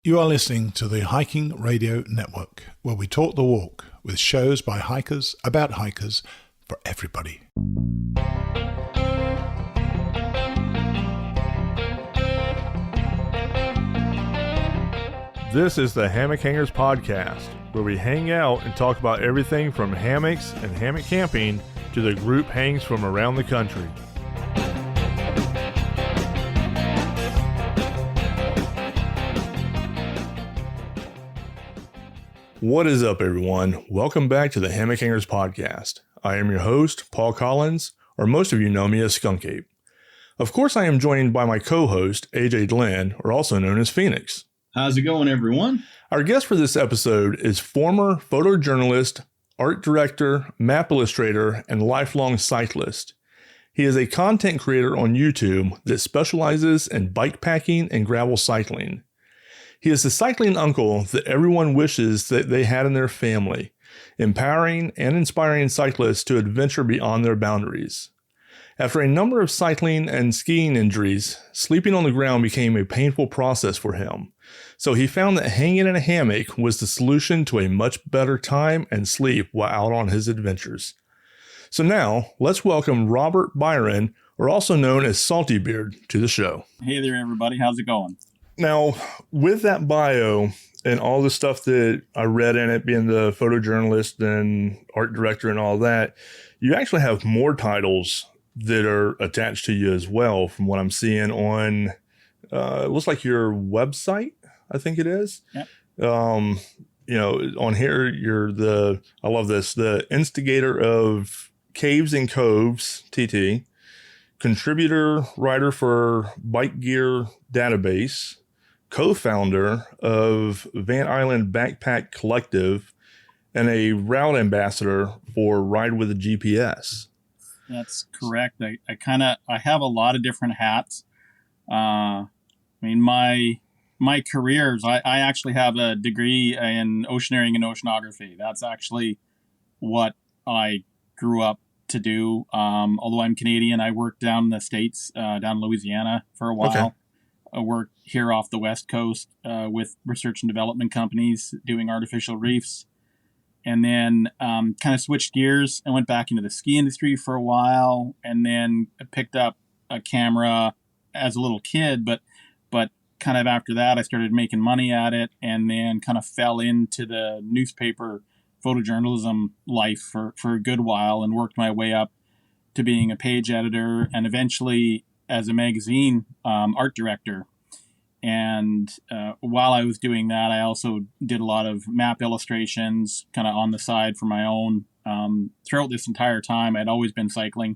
You are listening to the Hiking Radio Network, where we talk the walk with shows by hikers, about hikers, for everybody. This is the Hammock Hangers Podcast, where we hang out and talk about everything from hammocks and hammock camping to the group hangs from around the country. What is up, everyone? Welcome back to the Hammock Hangers Podcast. I am your host, Paul Collins, or most of you know me as Skunkape. Of course, I am joined by my co-host, AJ Glenn, or also known as Phoenix. How's it going, everyone? Our guest for this episode is former photojournalist, art director, map illustrator, and lifelong cyclist. He is a content creator on YouTube that specializes in bikepacking and gravel cycling. He is the cycling uncle that everyone wishes that they had in their family, empowering and inspiring cyclists to adventure beyond their boundaries. After a number of cycling and skiing injuries, sleeping on the ground became a painful process for him. So he found that hanging in a hammock was the solution to a much better time and sleep while out on his adventures. So now, let's welcome Robert Biron, or also known as Salty Beard, to the show. Hey there, everybody. How's it going? Now, with that bio and all the stuff that I read in it, being the photojournalist and art director and all that, you actually have more titles that are attached to you as well, from what I'm seeing on, it looks like your website, I think it is. Yep. On here, I love this, the instigator of Caves and Coves, TT, contributor, writer for Bike Gear Database, co-founder of Van Island Backpack Collective, and a route ambassador for Ride with a GPS. That's correct. I have a lot of different hats. My careers, I actually have a degree in oceaneering and oceanography. That's actually what I grew up to do. Although I'm Canadian, I worked down in the States, down in Louisiana for a while. Okay. I worked here off the West Coast with research and development companies doing artificial reefs. And then kind of switched gears and went back into the ski industry for a while. And then I picked up a camera as a little kid, but kind of after that, I started making money at it and then kind of fell into the newspaper photojournalism life for a good while and worked my way up to being a page editor and eventually as a magazine art director. And while I was doing that, I also did a lot of map illustrations kind of on the side for my own. Throughout this entire time, I'd always been cycling,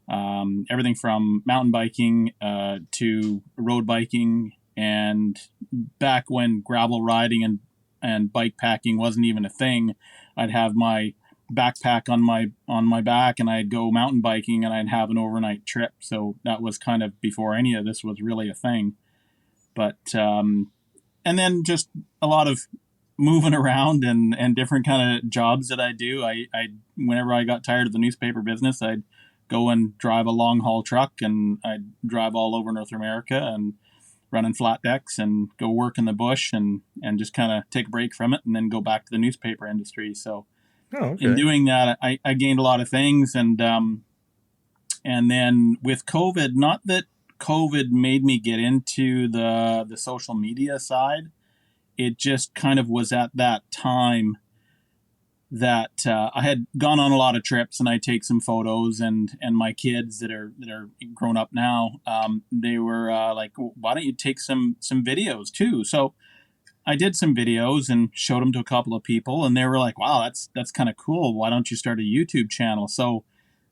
everything from mountain biking to road biking. And back when gravel riding and bike packing wasn't even a thing, I'd have my backpack on my back and I'd go mountain biking and I'd have an overnight trip. So that was kind of before any of this was really a thing. But and then just a lot of moving around and different kind of jobs that I do. I whenever I got tired of the newspaper business, I'd go and drive a long haul truck and I'd drive all over North America and running flat decks and go work in the bush and just kind of take a break from it and then go back to the newspaper industry. So in doing that, I gained a lot of things. And then with COVID, not that COVID made me get into the social media side. It just kind of was at that time that I had gone on a lot of trips and I take some photos and my kids that are grown up now, they were like, why don't you take some videos too? So I did some videos and showed them to a couple of people and they were like, wow, that's kind of cool. Why don't you start a YouTube channel? So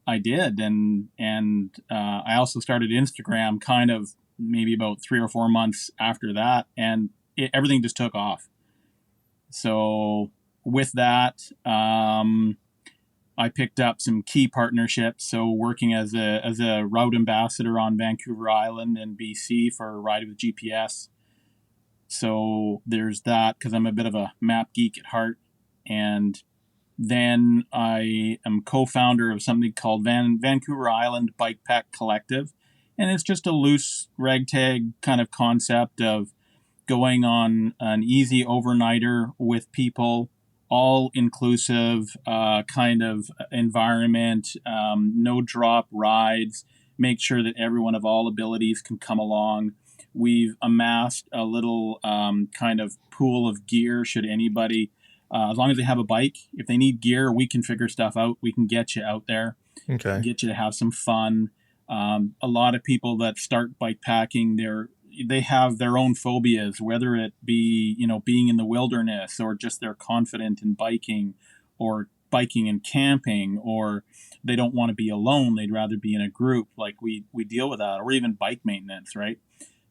I did. And I also started Instagram kind of maybe about 3 or 4 months after that. And everything just took off. So with that, I picked up some key partnerships. So working as a route ambassador on Vancouver Island in BC for Ride with GPS. So there's that because I'm a bit of a map geek at heart. And then I am co-founder of something called Vancouver Island Bikepack Collective. And it's just a loose ragtag kind of concept of going on an easy overnighter with people, all inclusive kind of environment, no drop rides, make sure that everyone of all abilities can come along. We've amassed a little kind of pool of gear should anybody, as long as they have a bike, if they need gear, we can figure stuff out. We can get you out there, Okay. get you to have some fun. A lot of people that start bike packing, they have their own phobias, whether it be, being in the wilderness, or just they're confident in biking, or biking and camping, or they don't want to be alone. They'd rather be in a group. Like we deal with that, or even bike maintenance, right?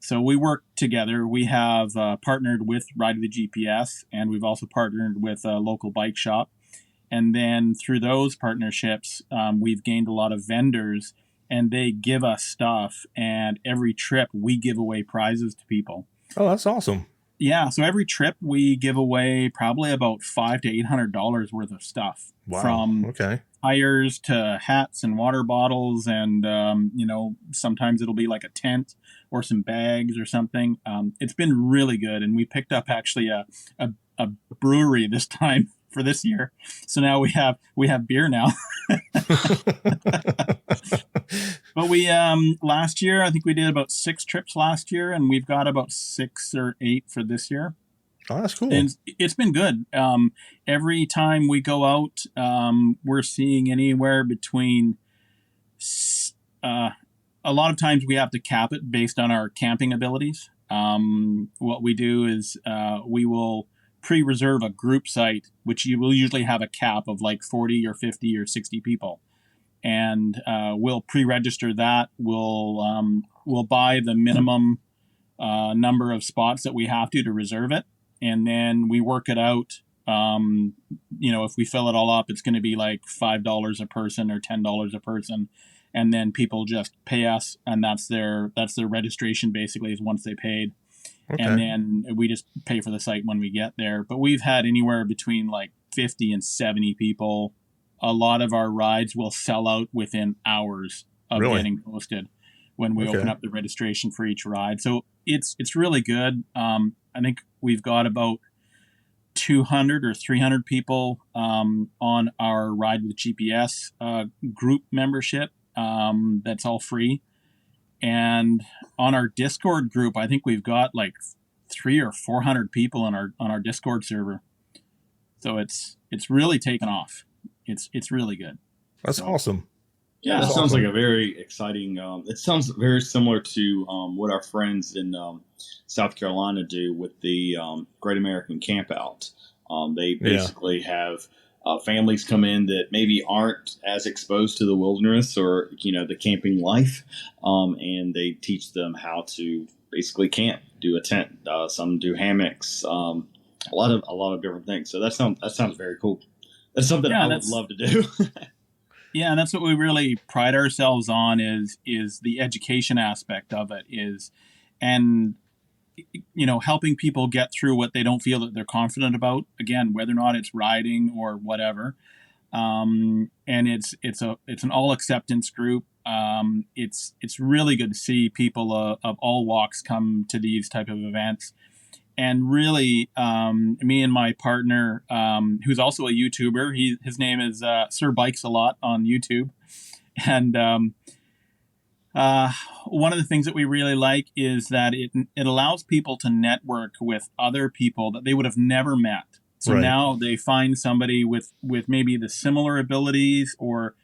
So we work together. We have partnered with Ride of the GPS, and we've also partnered with a local bike shop. And then through those partnerships, we've gained a lot of vendors, and they give us stuff. And every trip, we give away prizes to people. Oh, that's awesome. Yeah, so every trip we give away probably about $500 to $800 worth of stuff. Wow. From Okay. tires to hats and water bottles, and sometimes it'll be like a tent or some bags or something. It's been really good, and we picked up actually a brewery this time for this year, so now we have beer now. But we last year, I think we did about 6 trips last year, and we've got about 6 or 8 for this year. Oh, that's cool. And it's been good. Every time we go out, we're seeing anywhere between a lot of times we have to cap it based on our camping abilities. What we do is we will pre-reserve a group site, which you will usually have a cap of like 40 or 50 or 60 people. And we'll pre-register that. We'll buy the minimum number of spots that we have to reserve it. And then we work it out. If we fill it all up, it's going to be like $5 a person or $10 a person. And then people just pay us, and that's their registration basically, is once they paid. Okay. And then we just pay for the site when we get there. But we've had anywhere between like 50 and 70 people. A lot of our rides will sell out within hours of Really? getting posted when we Okay. open up the registration for each ride. So it's really good. I think we've got about 200 or 300 people on our Ride with GPS group membership. That's all free. And on our Discord group, I think we've got like 300 or 400 people on our Discord server. So it's really taken off. It's really good. That's awesome. Yeah, that That's sounds awesome. like a very exciting. It sounds very similar to what our friends in South Carolina do with the Great American Campout. They basically have families come in that maybe aren't as exposed to the wilderness or the camping life, and they teach them how to basically camp, do a tent. Some do hammocks. A lot of different things. So that sounds very cool. That's something I would love to do. Yeah, and that's what we really pride ourselves on is the education aspect of it and helping people get through what they don't feel that they're confident about. Again, whether or not it's riding or whatever. And it's an all acceptance group. It's really good to see people of all walks come to these type of events. And really, me and my partner, who's also a YouTuber, his name is Sir Bikes a Lot on YouTube. And one of the things that we really like is that it allows people to network with other people that they would have never met. So now they find somebody with maybe the similar abilities or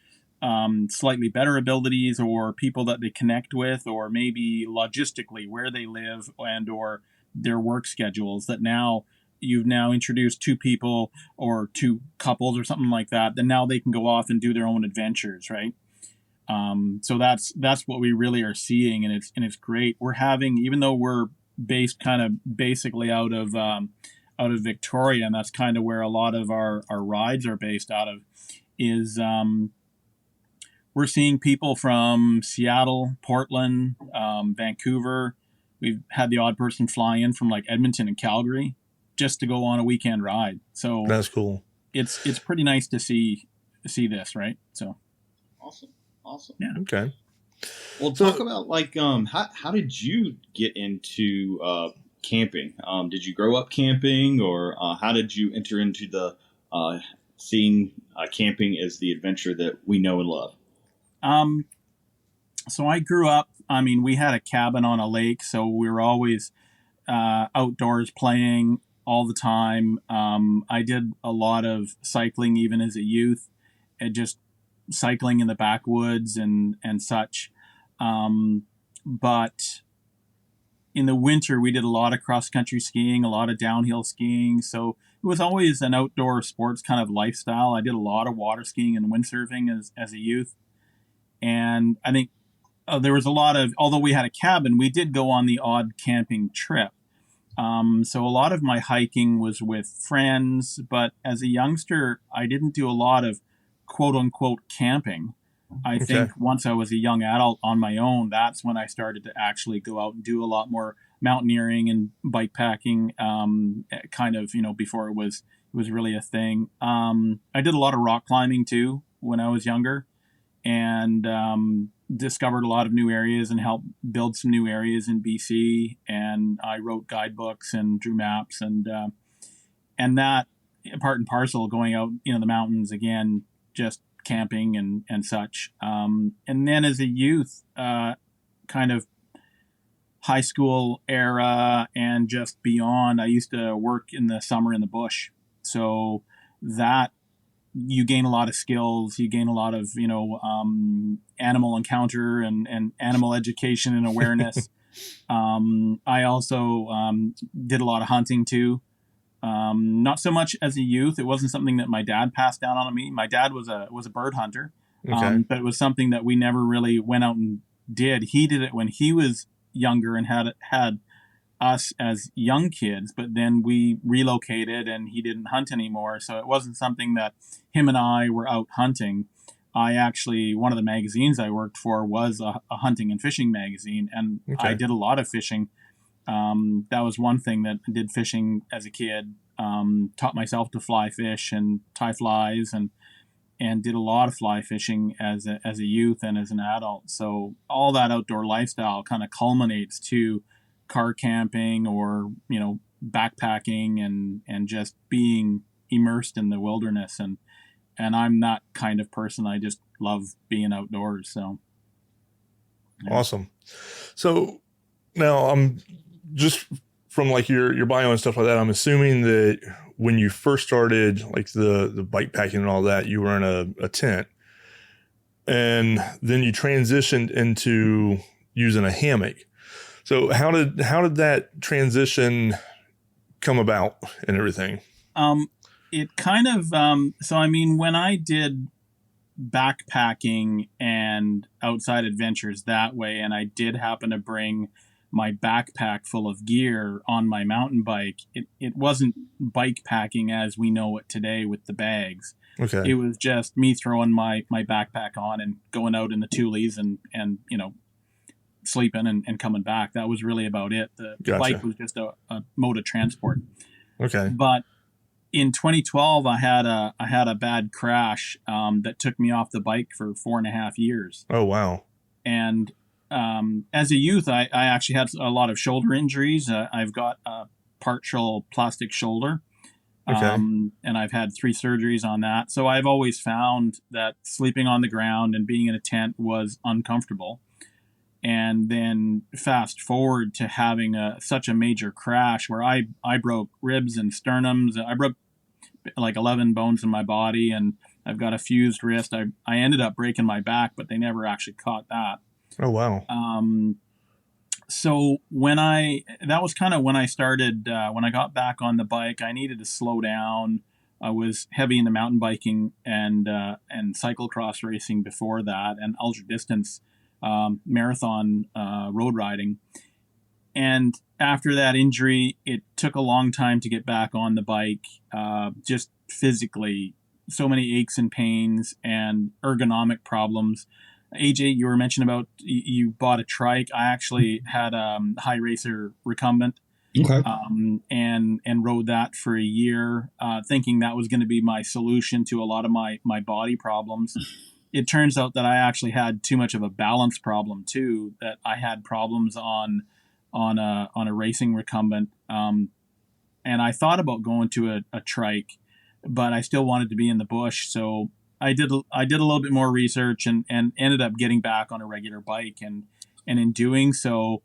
slightly better abilities, or people that they connect with, or maybe logistically where they live and or their work schedules, that now you've introduced 2 people or 2 couples or something like that, then now they can go off and do their own adventures, right? So that's what we really are seeing, and it's great. We're having, even though we're based kind of basically out of Victoria, and that's kind of where a lot of our rides are based out of, is we're seeing people from Seattle, Portland, Vancouver. We've had the odd person fly in from like Edmonton and Calgary just to go on a weekend ride. So that's cool. It's pretty nice to see this, right? So awesome. Yeah. Okay. Well, talk about like how did you get into camping. Did you grow up camping, or how did you enter into the seeing camping as the adventure that we know and love? So I grew up, I mean, we had a cabin on a lake, so we were always outdoors playing all the time. I did a lot of cycling even as a youth, and just cycling in the backwoods and such. But in the winter, we did a lot of cross-country skiing, a lot of downhill skiing. So it was always an outdoor sports kind of lifestyle. I did a lot of water skiing and windsurfing as a youth. And I think there was a lot of, although we had a cabin, we did go on the odd camping trip. So a lot of my hiking was with friends, but as a youngster, I didn't do a lot of quote unquote camping. I think once I was a young adult on my own, that's when I started to actually go out and do a lot more mountaineering and bikepacking, kind of, before it was really a thing. I did a lot of rock climbing too when I was younger, and discovered a lot of new areas and helped build some new areas in BC. And I wrote guidebooks and drew maps, and that part and parcel going out, the mountains again, just camping and such. And then as a youth, kind of high school era and just beyond, I used to work in the summer in the bush. So that you gain a lot of skills, you gain a lot of, animal encounter and animal education and awareness. I also did a lot of hunting too. Not so much as a youth. It wasn't something that my dad passed down on me. My dad was a bird hunter, but it was something that we never really went out and did. He did it when he was younger and had us as young kids, but then we relocated and he didn't hunt anymore. So it wasn't something that him and I were out hunting. I actually, one of the magazines I worked for was a hunting and fishing magazine, and I did a lot of fishing. That was one thing that I did fishing as a kid. Taught myself to fly fish and tie flies, and did a lot of fly fishing as a youth and as an adult. So all that outdoor lifestyle kind of culminates to car camping or, backpacking and just being immersed in the wilderness. And I'm that kind of person. I just love being outdoors. So. Yeah. Awesome. So now I'm just from like your bio and stuff like that, I'm assuming that when you first started like the bike packing and all that, you were in a tent, and then you transitioned into using a hammock. So how did that transition come about and everything? It kind of, so I mean, when I did backpacking and outside adventures that way, and I did happen to bring my backpack full of gear on my mountain bike, it wasn't bike packing as we know it today with the bags. Okay. It was just me throwing my backpack on and going out in the Tules and sleeping and coming back. That was really about it. The bike was just a mode of transport. Okay. But in 2012, I had a bad crash that took me off the bike for 4.5 years. Oh, wow. And as a youth, I actually had a lot of shoulder injuries. I've got a partial plastic shoulder. And I've had 3 surgeries on that. So I've always found that sleeping on the ground and being in a tent was uncomfortable. And then fast forward to having such a major crash where I broke ribs and sternums. I broke like 11 bones in my body, and I've got a fused wrist. I ended up breaking my back, but they never actually caught that. Oh, wow. So that was kind of when I started, when I got back on the bike, I needed to slow down. I was heavy into mountain biking and cyclocross racing before that, and ultra distance marathon road riding. And after that injury, it took a long time to get back on the bike, just physically, so many aches and pains and ergonomic problems. AJ, you were mentioning about you bought a trike. I actually had a High Racer recumbent, and rode that for a year, thinking that was going to be my solution to a lot of my body problems. It turns out that I actually had too much of a balance problem too, that I had problems on on a racing recumbent. And I thought about going to a trike, but I still wanted to be in the bush. So I did a little bit more research and ended up getting back on a regular bike. And in doing so,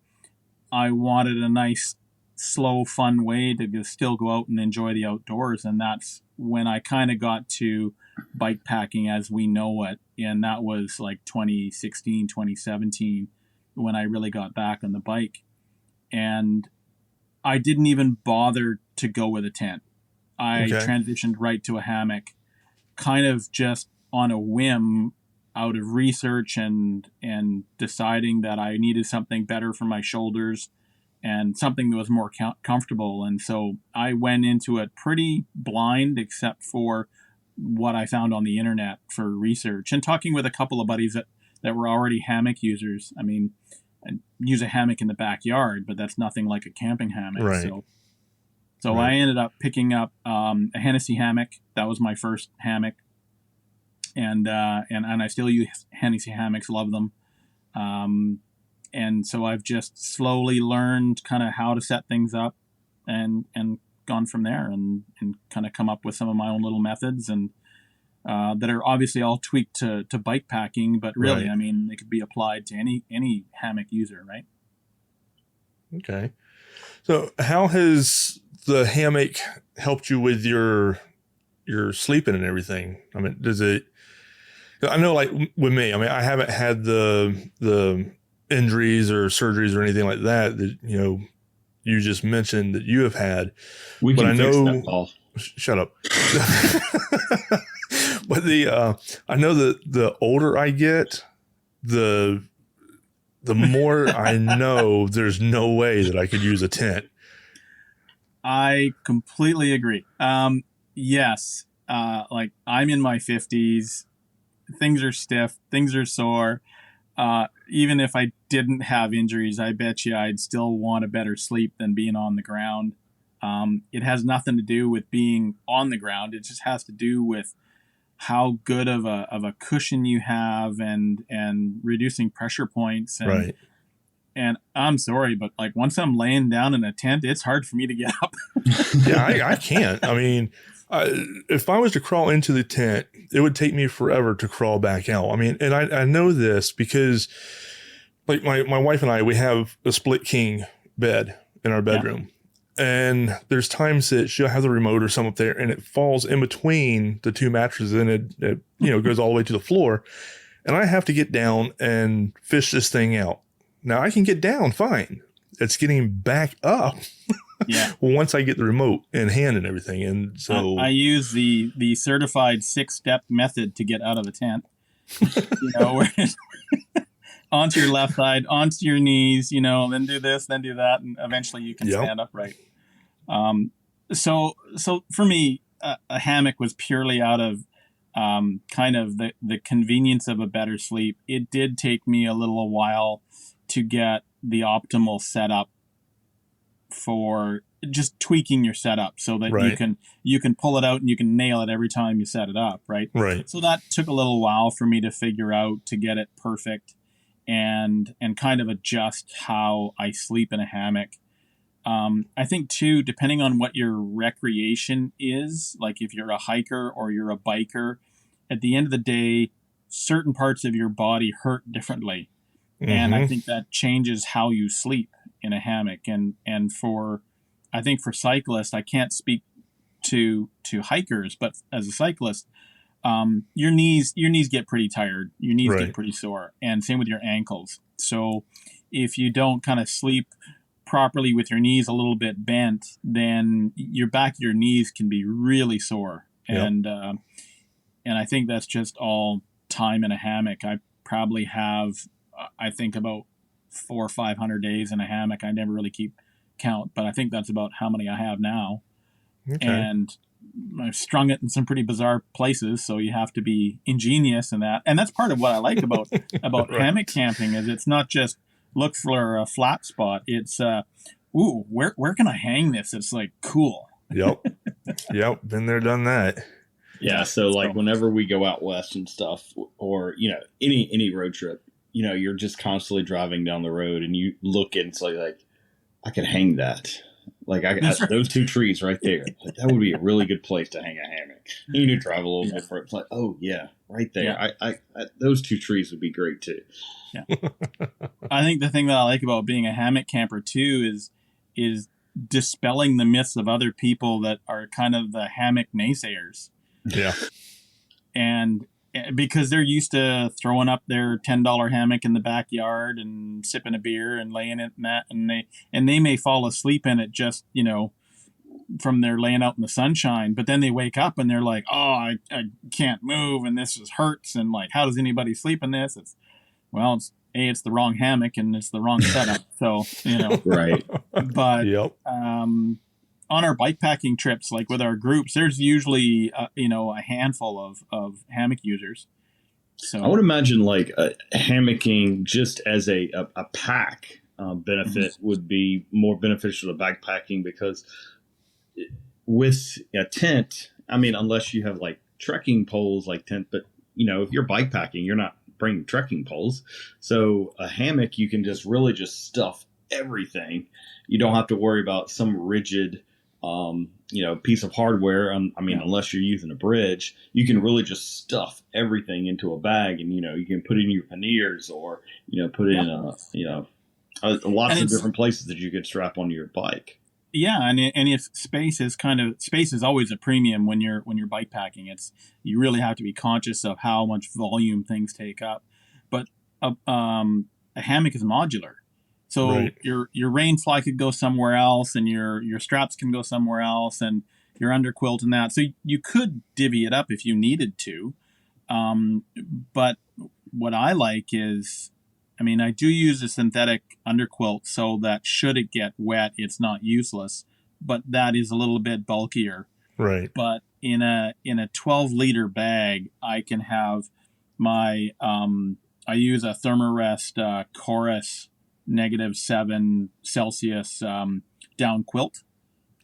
I wanted a nice, slow, fun way to still go out and enjoy the outdoors. And that's when I kind of got to bikepacking as we know it. And that was like 2016, 2017, when I really got back on the bike. And I didn't even bother to go with a tent. I transitioned right to a hammock, kind of just on a whim, out of research and deciding that I needed something better for my shoulders and something that was more comfortable. And so I went into it pretty blind, except for what I found on the internet for research and talking with a couple of buddies that were already hammock users. I mean, I use a hammock in the backyard, but that's nothing like a camping hammock. Right. So I ended up picking up a Hennessy hammock. That was my first hammock. And I still use Hennessy hammocks, love them. And so I've just slowly learned kind of how to set things up and gone from there and kind of come up with some of my own little methods and that are obviously all tweaked to bike packing, but really, I mean, they could be applied to any hammock user, right? Okay. So how has the hammock helped you with your sleeping and everything? I mean, does it, I know like with me, I mean, I haven't had the injuries or surgeries or anything like that, you know, you just mentioned that you have had. We but can I fix know, that, Paul. Shut up. But I know that the older I get, the more I know there's no way that I could use a tent. I completely agree. Yes. Like I'm in my 50s. Things are stiff. Things are sore. Even if I didn't have injuries, I bet you I'd still want a better sleep than being on the ground. It has nothing to do with being on the ground. It just has to do with how good of a cushion you have and reducing pressure points. And, right. And I'm sorry, but like once I'm laying down in a tent, it's hard for me to get up. Yeah, I can't. I mean, if I was to crawl into the tent, it would take me forever to crawl back out. I mean, and I know this because like my wife and I, we have a split king bed in our bedroom. Yeah. And there's times that she'll have the remote or something up there and it falls in between the two mattresses and it you know, goes all the way to the floor. And I have to get down and fish this thing out. Now I can get down fine. It's getting back up. Yeah. Well, once I get the remote in hand and everything. And so I use the certified 6-step method to get out of a tent, you know, where onto your left side, onto your knees, you know, then do this, then do that. And eventually you can stand upright. So for me, a hammock was purely out of kind of the convenience of a better sleep. It did take me a little while to get the optimal setup for just tweaking your setup so that you can pull it out and you can nail it every time you set it up. Right. So that took a little while for me to figure out to get it perfect and kind of adjust how I sleep in a hammock. I think too, depending on what your recreation is, like if you're a hiker or you're a biker, at the end of the day, certain parts of your body hurt differently. Mm-hmm. And I think that changes how you sleep in a hammock. And I think for cyclists, I can't speak to hikers, but as a cyclist, your knees get pretty tired. Your knees get pretty sore, and same with your ankles. So if you don't kind of sleep properly with your knees a little bit bent, then your back of your knees can be really sore. And I think that's just all time in a hammock. I probably have, I think about 400 or 500 days in a hammock. I never really keep count, but I think that's about how many I have now. Okay. And I've strung it in some pretty bizarre places, so you have to be ingenious in that. And that's part of what I like about hammock camping is it's not just look for a flat spot. It's where can I hang this? It's like cool. Yep. Been there, done that. Yeah. So like whenever we go out west and stuff, or you know any road trip, you know you're just constantly driving down the road and you look and it's like I could hang that. Like those two trees right there. Like, that would be a really good place to hang a hammock. You need to drive a little bit for it. It's like, oh yeah, right there. Yeah. I those two trees would be great too. Yeah. I think the thing that I like about being a hammock camper too is dispelling the myths of other people that are kind of the hammock naysayers. Yeah. And because they're used to throwing up their $10 hammock in the backyard and sipping a beer and laying it in that, and they may fall asleep in it just, from their laying out in the sunshine, but then they wake up and they're like, oh, I can't move and this just hurts, and like, how does anybody sleep in this? It's the wrong hammock and it's the wrong setup. So, Right. But Yep. On our bikepacking trips, like with our groups, there's usually a handful of hammock users. So I would imagine like hammocking just as a pack benefit would be more beneficial to bikepacking, because with a tent, I mean, unless you have like trekking poles like tent, but if you're bikepacking, you're not bringing trekking poles. So a hammock, you can just really just stuff everything. You don't have to worry about some rigid piece of hardware. Unless you're using a bridge, you can really just stuff everything into a bag, and you can put it in your panniers, or put it in lots of different places that you could strap onto your bike. Yeah, and if space is always a premium when you're bikepacking. You really have to be conscious of how much volume things take up. But a hammock is modular. So right. your rain fly could go somewhere else, and your straps can go somewhere else, and your underquilt and that. So you could divvy it up if you needed to. But what I like is, I do use a synthetic underquilt so that should it get wet, it's not useless. But that is a little bit bulkier. Right. But in a 12-liter bag, I can have my I use a Thermarest Chorus -7 Celsius down quilt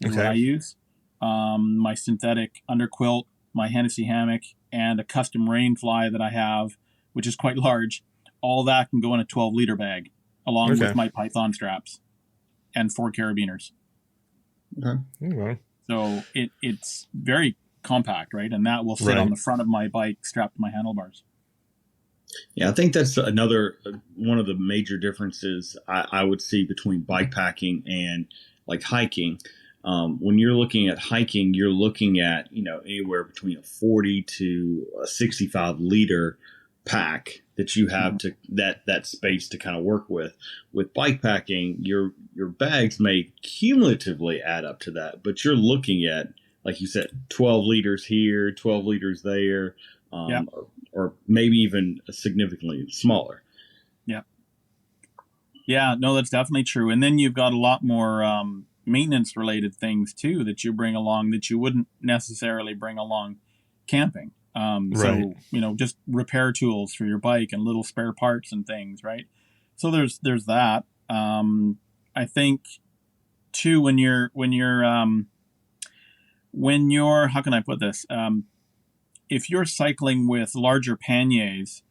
is what I use. My synthetic underquilt, my Hennessy hammock, and a custom rain fly that I have, which is quite large. All that can go in a 12-liter bag, along with my Python straps and 4 carabiners. Okay. So it's very compact, right? And that will sit on the front of my bike, strapped to my handlebars. Yeah, I think that's another one of the major differences I would see between bikepacking and like hiking. When you're looking at hiking, you're looking at anywhere between a 40 to a 65 liter pack that you have to that space to kind of work with. With bikepacking, your bags may cumulatively add up to that, but you're looking at, like you said, 12 liters here, 12 liters there. Or maybe even significantly smaller. Yeah. Yeah, no, that's definitely true. And then you've got a lot more maintenance related things too that you bring along that you wouldn't necessarily bring along camping. So, just repair tools for your bike and little spare parts and things, right? So there's that. I think too, when you're how can I put this? If you're cycling with larger panniers,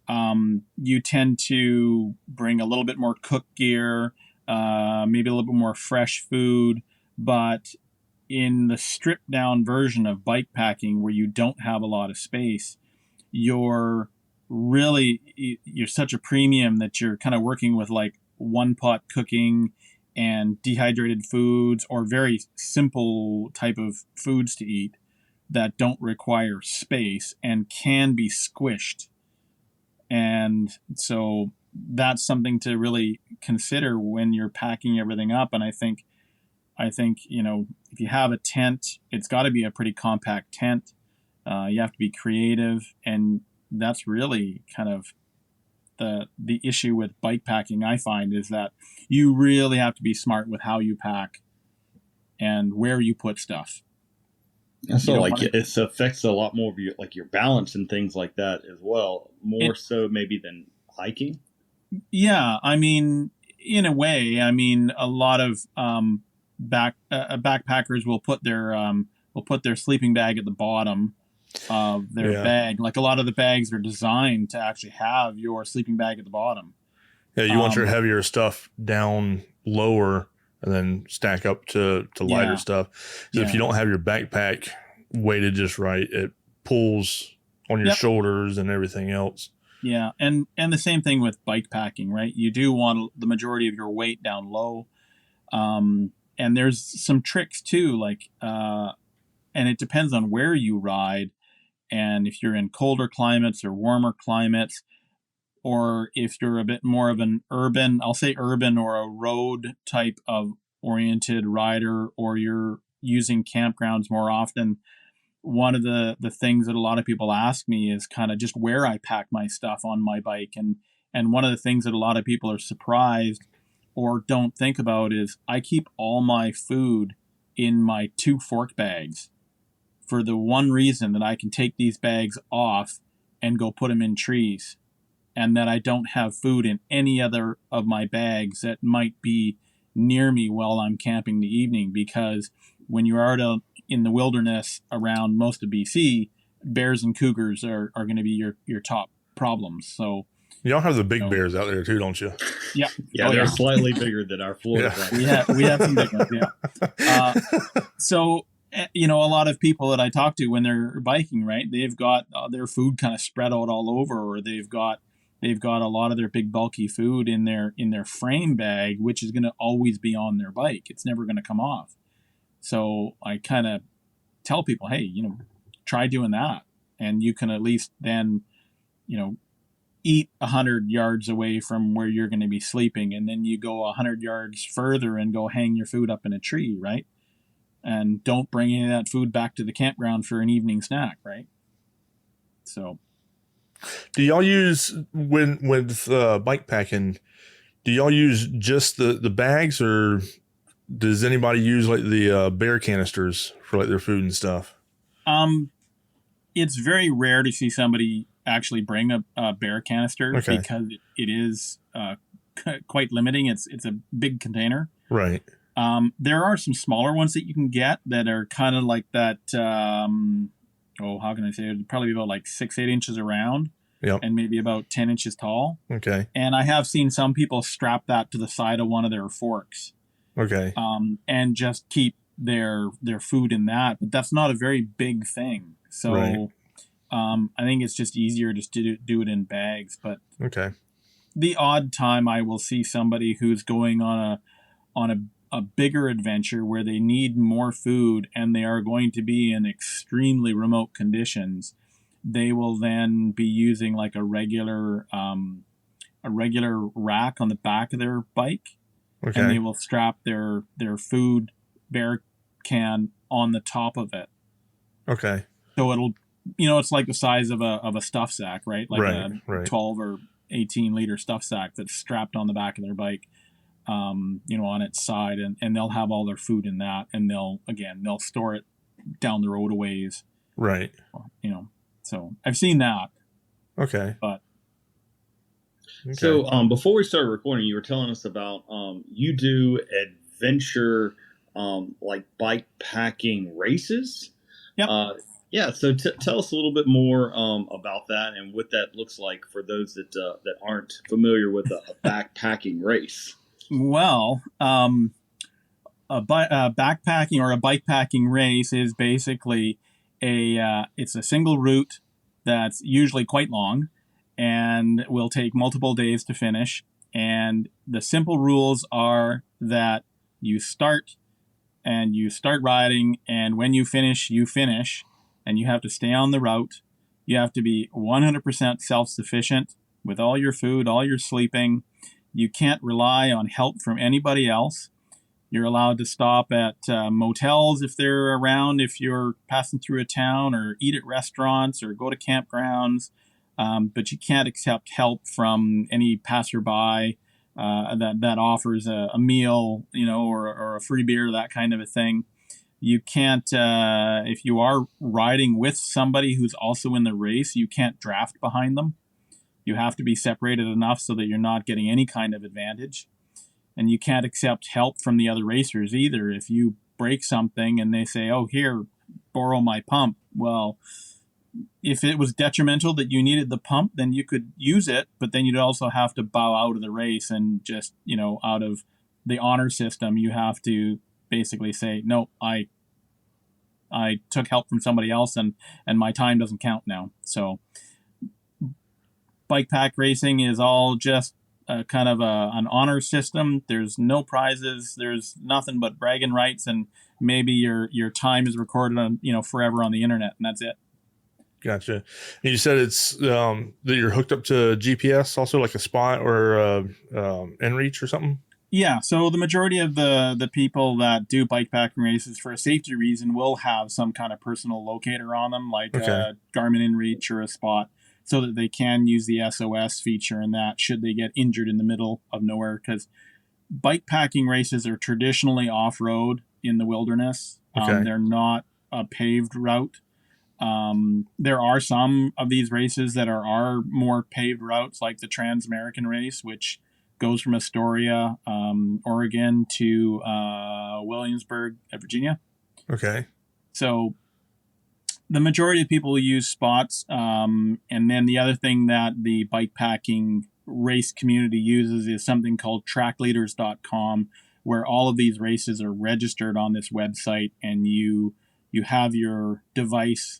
you tend to bring a little bit more cook gear, maybe a little bit more fresh food. But in the stripped down version of bikepacking, where you don't have a lot of space, you're such a premium that you're kind of working with like one pot cooking and dehydrated foods, or very simple type of foods to eat that don't require space and can be squished. And so that's something to really consider when you're packing everything up. And I think, if you have a tent, it's got to be a pretty compact tent. You have to be creative. And that's really kind of the issue with bikepacking, I find, is that you really have to be smart with how you pack and where you put stuff. So it affects a lot more of your balance and things like that as well, so maybe than hiking. Yeah, in a way, a lot of backpackers will put their sleeping bag at the bottom of their bag. Like a lot of the bags are designed to actually have your sleeping bag at the bottom. Yeah, you want your heavier stuff down lower and then stack up to lighter stuff. So if you don't have your backpack weighted just right, it pulls on your shoulders and everything else. Yeah, and the same thing with bike packing, right? You do want the majority of your weight down low. And there's some tricks too, like, and it depends on where you ride, and if you're in colder climates or warmer climates, or if you're a bit more of an urban, I'll say urban or a road type of oriented rider, or you're using campgrounds more often. One of the things that a lot of people ask me is kind of just where I pack my stuff on my bike. And one of the things that a lot of people are surprised or don't think about is I keep all my food in my 2 fork bags for the one reason that I can take these bags off and go put them in trees, and that I don't have food in any other of my bags that might be near me while I'm camping the evening. Because when you're out in the wilderness around most of BC, bears and cougars are going to be your top problems. So y'all have the big bears out there too, don't you? Yeah. Yeah, they're slightly bigger than our Florida. Yeah. We have some big ones. Yeah. So, a lot of people that I talk to when they're biking, right, they've got their food kind of spread out all over, or they've got a lot of their big bulky food in their frame bag, which is going to always be on their bike. It's never going to come off. So I kind of tell people, hey, try doing that, and you can at least then, eat 100 yards away from where you're going to be sleeping, and then you go 100 yards further and go hang your food up in a tree, right? And don't bring any of that food back to the campground for an evening snack, right? So, do y'all use with bike packing? Do y'all use just the bags, or does anybody use like the bear canisters for like their food and stuff? It's very rare to see somebody actually bring a bear canister, because it is quite limiting. It's a big container. Right. There are some smaller ones that you can get that are kind of like that. How can I say it? It'd probably be about like 6-8 inches around. Yep. And maybe about 10 inches tall. Okay. And I have seen some people strap that to the side of one of their forks. Okay. And just keep their food in that, but that's not a very big thing. So, right. I think it's just easier just to do it in bags. But okay. The odd time I will see somebody who's going on a bigger adventure where they need more food and they are going to be in extremely remote conditions, they will then be using like a regular rack on the back of their bike. Okay. And they will strap their food bear can on the top of it. Okay. So it'll, it's like the size of a stuff sack, right? Like a 12 or 18 liter stuff sack that's strapped on the back of their bike, on its side, and they'll have all their food in that, and they'll store it down the road a ways. Right. So I've seen that. Okay. But so before we started recording, you were telling us about you do adventure like bike packing races. Yep. Yeah. So tell us a little bit more about that and what that looks like for those that aren't familiar with a backpacking race. Well, a backpacking or a bike packing race is basically it's a single route that's usually quite long and will take multiple days to finish. And the simple rules are that you start riding, and when you finish, and you have to stay on the route. You have to be 100% self-sufficient with all your food, all your sleeping. You can't rely on help from anybody else. You're allowed to stop at motels if they're around, if you're passing through a town, or eat at restaurants or go to campgrounds. But you can't accept help from any passerby that offers a meal, or a free beer, that kind of a thing. You can't, if you are riding with somebody who's also in the race, you can't draft behind them. You have to be separated enough so that you're not getting any kind of advantage. And you can't accept help from the other racers either. If you break something and they say, oh, here, borrow my pump. Well, if it was detrimental that you needed the pump, then you could use it, but then you'd also have to bow out of the race and just, out of the honor system, you have to basically say, no, I took help from somebody else, and my time doesn't count now. So bike pack racing is all just kind of an honor system. There's no prizes. There's nothing but bragging rights, and maybe your time is recorded on, forever on the internet, and that's it. Gotcha. And you said it's that you're hooked up to GPS, also like a spot or inReach or something. Yeah, so the majority of the people that do bikepacking races for a safety reason will have some kind of personal locator on them, like a Garmin inReach or a Spot, so that they can use the SOS feature in that should they get injured in the middle of nowhere. Because bikepacking races are traditionally off-road in the wilderness. They're not a paved route. There are some of these races that are more paved routes, like the Trans-American race, which goes from Astoria, Oregon to Williamsburg, Virginia. Okay. So the majority of people use spots. And then the other thing that the bikepacking race community uses is something called trackleaders.com, where all of these races are registered on this website, and you have your device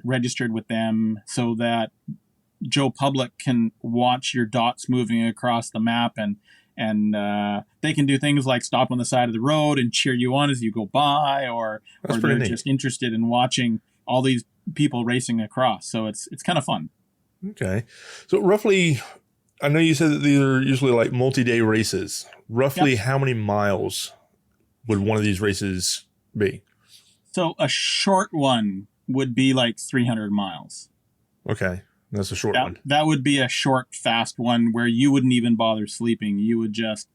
registered with them so that Joe Public can watch your dots moving across the map, and they can do things like stop on the side of the road and cheer you on as you go by, or they're just interested in watching all these people racing across. So it's kind of fun. Okay. So roughly, I know you said that these are usually like multi-day races. Roughly how many miles would one of these races be? So a short one would be like 300 miles. Okay. That's a short one. That would be a short, fast one where you wouldn't even bother sleeping. You would just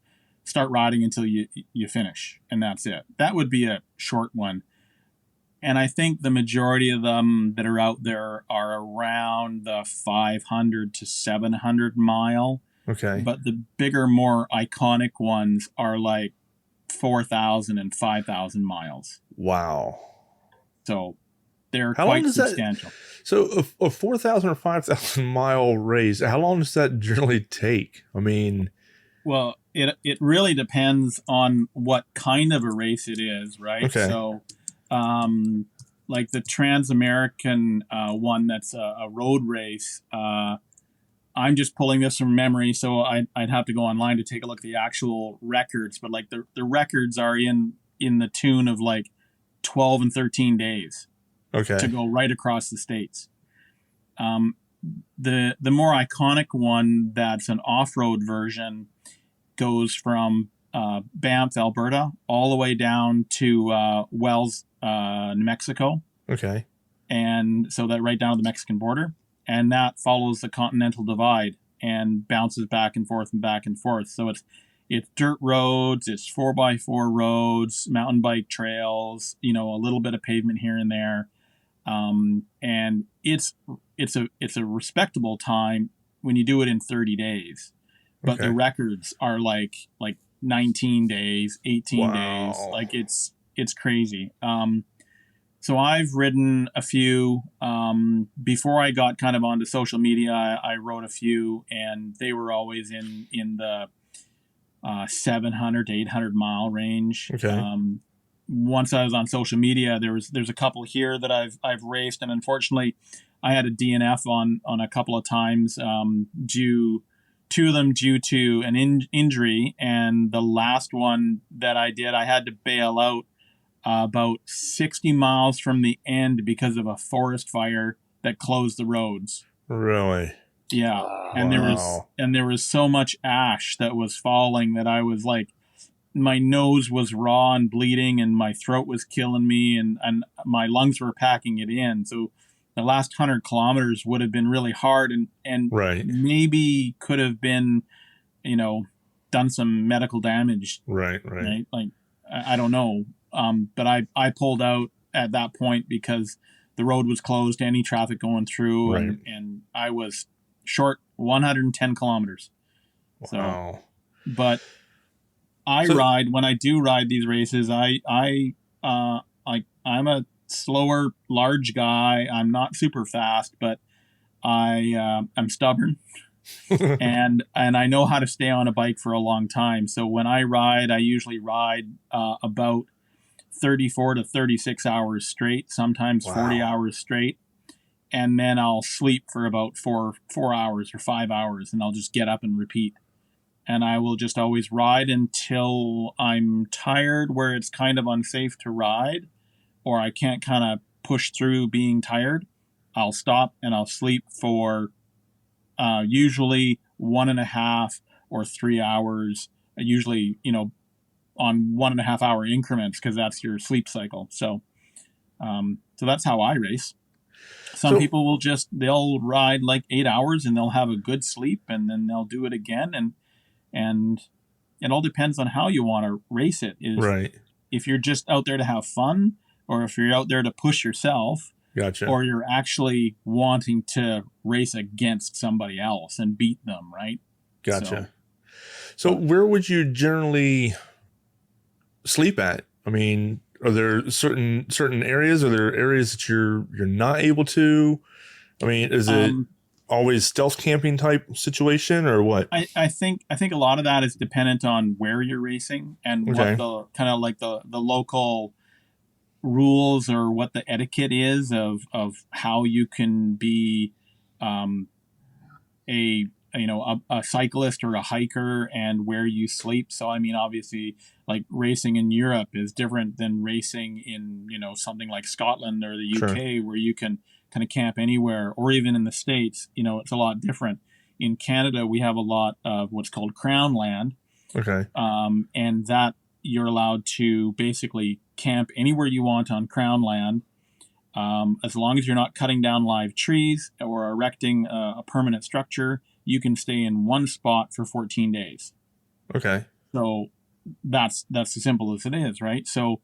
start riding until you finish, and that's it. That would be a short one. And I think the majority of them that are out there are around the 500 to 700 mile. Okay. But the bigger, more iconic ones are like 4,000 and 5,000 miles. Wow. So they're quite substantial. So a 4,000 or 5,000 mile race, how long does that generally take? I mean, well, it really depends on what kind of a race it is, right? Okay. So, like the Trans-American one that's a road race, I'm just pulling this from memory, so I'd have to go online to take a look at the actual records. But like the records are in the tune of like 12 and 13 days. Okay. To go right across the states. The more iconic one that's an off-road version goes from Banff, Alberta, all the way down to Wells, New Mexico. Okay. And so that right down to the Mexican border. And that follows the Continental Divide and bounces back and forth and back and forth. So it's dirt roads, it's 4x4 roads, mountain bike trails, a little bit of pavement here and there. And it's a respectable time when you do it in 30 days, but the records are like 19 days, 18 days. Like it's crazy. So I've ridden a few, before I got kind of onto social media, I wrote a few, and they were always in the, 700 to 800 mile range. Okay. Once I was on social media, there's a couple here that I've raced, and unfortunately, I had a DNF on a couple of times, two of them due to an injury, and the last one that I did, I had to bail out about 60 miles from the end because of a forest fire that closed the roads. Really? Yeah, and there was so much ash that was falling that I was like, my nose was raw and bleeding, and my throat was killing me, and my lungs were packing it in. So the last 100 kilometers would have been really hard, and maybe could have been, done some medical damage. Right. Like, I don't know. But I pulled out at that point because the road was closed to any traffic going through, and I was short 110 kilometers. Wow. So, but when I do ride these races, I'm a slower, large guy. I'm not super fast, but I'm stubborn. and I know how to stay on a bike for a long time. So when I ride, I usually ride about 34 to 36 hours straight, sometimes 40 Wow. hours straight. And then I'll sleep for about four hours or 5 hours, and I'll just get up and repeat. And I will just always ride until I'm tired, where it's kind of unsafe to ride, or I can't kind of push through being tired. I'll stop and I'll sleep for usually 1.5 or 3 hours, usually, on 1.5 hour increments, because that's your sleep cycle. So that's how I race. Some people they'll ride like 8 hours and they'll have a good sleep, and then they'll do it again. And it all depends on how you want to race it. Right. If you're just out there to have fun, or if you're out there to push yourself, Gotcha. or you're actually wanting to race against somebody else and beat them, right? Gotcha. So where would you generally sleep at? I mean, are there certain areas? Are there areas that you're not able to? I mean, is it always stealth camping type situation, or what? I think a lot of that is dependent on where you're racing and what the kind of like the local rules, or what the etiquette is of how you can be a cyclist or a hiker, and where you sleep. So I mean, obviously, like racing in Europe is different than racing in something like Scotland or the UK, where you can kind of camp anywhere, or even in the States. It's a lot different. In Canada, we have a lot of what's called crown land. Okay. And that you're allowed to basically camp anywhere you want on crown land, as long as you're not cutting down live trees or erecting a permanent structure. You can stay in one spot for 14 days. Okay. So that's as simple as it is, right? So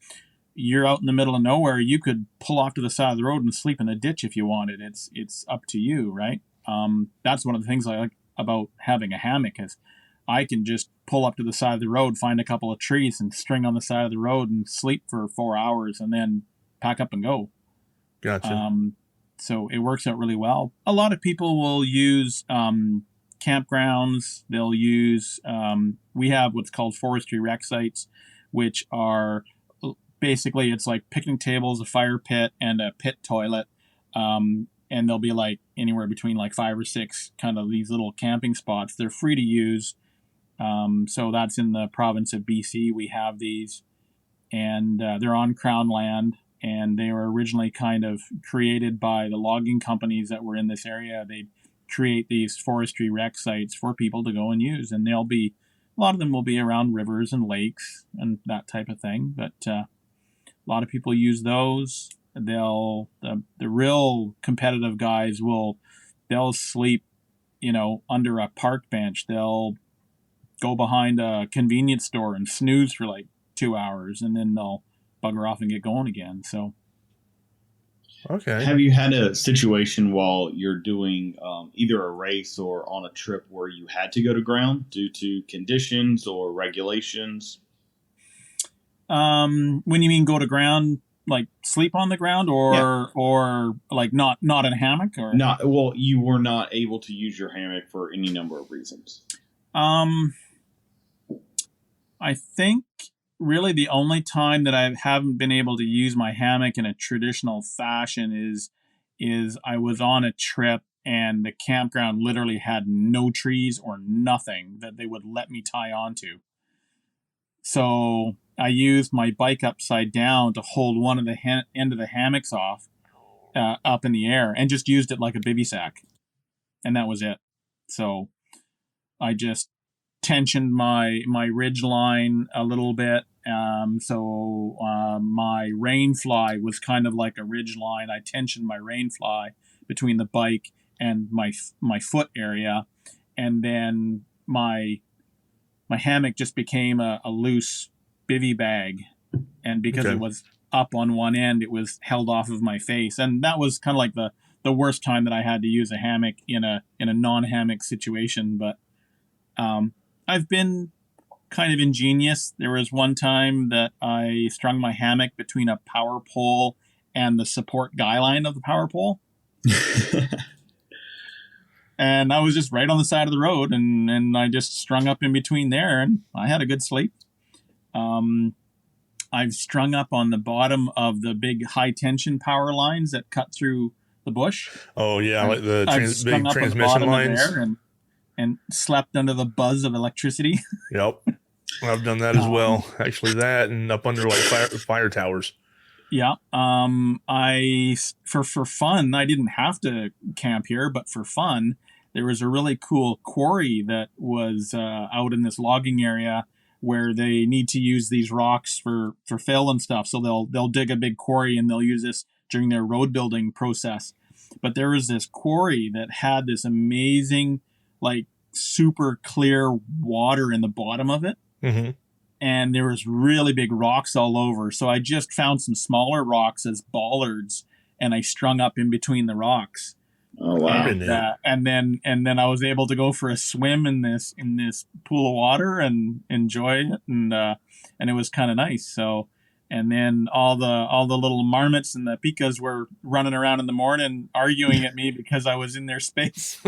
you're out in the middle of nowhere. You could pull off to the side of the road and sleep in a ditch if you wanted. It's up to you, right? That's one of the things I like about having a hammock, is I can just pull up to the side of the road, find a couple of trees, and string on the side of the road and sleep for 4 hours, and then pack up and go. Gotcha. So it works out really well. A lot of people will use campgrounds. They'll use, we have what's called forestry rec sites, which are basically, it's like picnic tables, a fire pit, and a pit toilet. And they'll be like anywhere between like 5 or 6 kind of these little camping spots. They're free to use. So that's in the province of BC. We have these, and they're on crown land. And they were originally kind of created by the logging companies that were in this area. They create these forestry rec sites for people to go and use. And a lot of them will be around rivers and lakes and that type of thing. But a lot of people use those. The real competitive guys they'll sleep, under a park bench. They'll go behind a convenience store and snooze for like 2 hours, and then they'll bugger off and get going again. So, okay. Have you had a situation while you're doing either a race or on a trip where you had to go to ground due to conditions or regulations? When you mean go to ground, like sleep on the ground, or like not in a hammock, or not? Well, you were not able to use your hammock for any number of reasons. I think really the only time that I haven't been able to use my hammock in a traditional fashion is I was on a trip, and the campground literally had no trees or nothing that they would let me tie onto. So I used my bike upside down to hold one of the end of the hammocks off up in the air, and just used it like a bivy sack. And that was it. So I just tensioned my ridge line a little bit. So my rain fly was kind of like a ridge line. I tensioned my rain fly between the bike and my foot area. And then my hammock just became a loose bivy bag. And because it was up on one end, it was held off of my face. And that was kind of like the worst time that I had to use a hammock in a non-hammock situation. But I've been kind of ingenious. There was one time that I strung my hammock between a power pole and the support guy line of the power pole. And I was just right on the side of the road, and I just strung up in between there, and I had a good sleep. I've strung up on the bottom of the big high tension power lines that cut through the bush. Oh yeah, like the I've strung big up on the transmission bottom of lines. there and slept under the buzz of electricity. Yep, I've done that as well. Actually, that and up under like fire towers. Yeah. For fun, I didn't have to camp here, but for fun, there was a really cool quarry that was out in this logging area where they need to use these rocks for fill and stuff. So they'll dig a big quarry and they'll use this during their road building process. But there was this quarry that had this amazing, like super clear water in the bottom of it. Mm-hmm. And there was really big rocks all over. So I just found some smaller rocks as bollards, and I strung up in between the rocks. Oh wow! And then I was able to go for a swim in this pool of water and enjoy it, and it was kind of nice. So, and then all the little marmots and the pikas were running around in the morning arguing at me because I was in their space.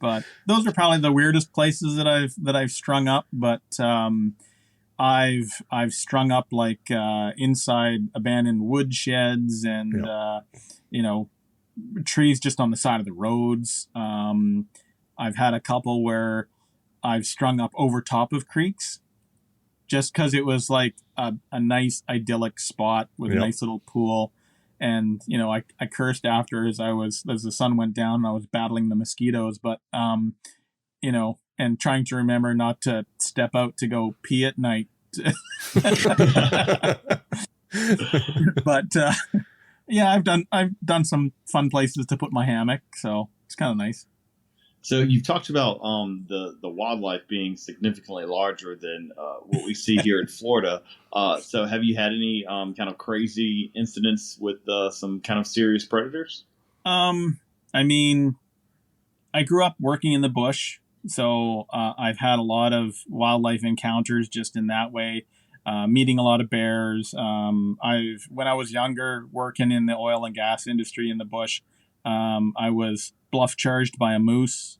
But those are probably the weirdest places that I've strung up. But I've strung up like inside abandoned wood sheds and trees just on the side of the roads. I've had a couple where I've strung up over top of creeks, just because it was like a nice idyllic spot with a nice little pool. And, I cursed after as the sun went down and I was battling the mosquitoes, but, and trying to remember not to step out to go pee at night. But, I've done some fun places to put my hammock. So it's kind of nice. So you've talked about the wildlife being significantly larger than what we see here in Florida. So have you had any kind of crazy incidents with some kind of serious predators? I mean, I grew up working in the bush, so I've had a lot of wildlife encounters just in that way. Meeting a lot of bears. When I was younger, working in the oil and gas industry in the bush, I was bluff charged by a moose.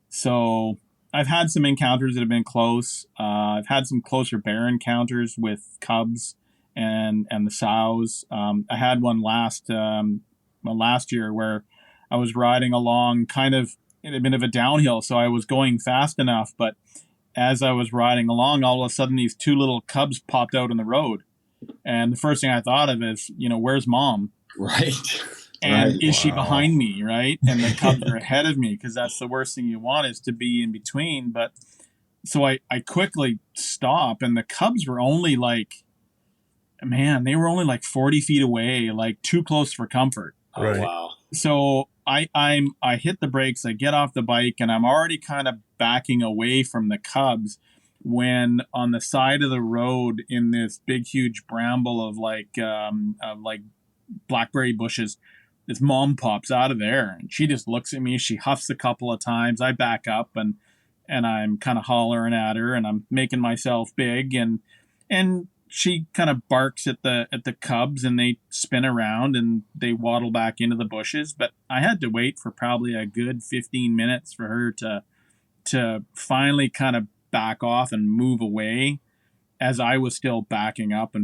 So I've had some encounters that have been close. I've had some closer bear encounters with cubs and the sows. I had one last year where I was riding along kind of in a bit of a downhill. So I was going fast enough, but as I was riding along, all of a sudden these two little cubs popped out in the road. And the first thing I thought of is, where's mom? Right. And is she behind me, right? And the cubs are ahead of me, because that's the worst thing you want, is to be in between. But so I quickly stop, and the cubs were only like, they were only like 40 feet away, like too close for comfort. Oh, wow. So I hit the brakes, I get off the bike, and I'm already kind of backing away from the cubs when on the side of the road in this big, huge bramble of like blackberry bushes, this mom pops out of there, and she just looks at me. She huffs a couple of times. I back up and I'm kind of hollering at her, and I'm making myself big, and she kind of barks at the cubs, and they spin around and they waddle back into the bushes. But I had to wait for probably a good 15 minutes for her to finally kind of back off and move away, as I was still backing up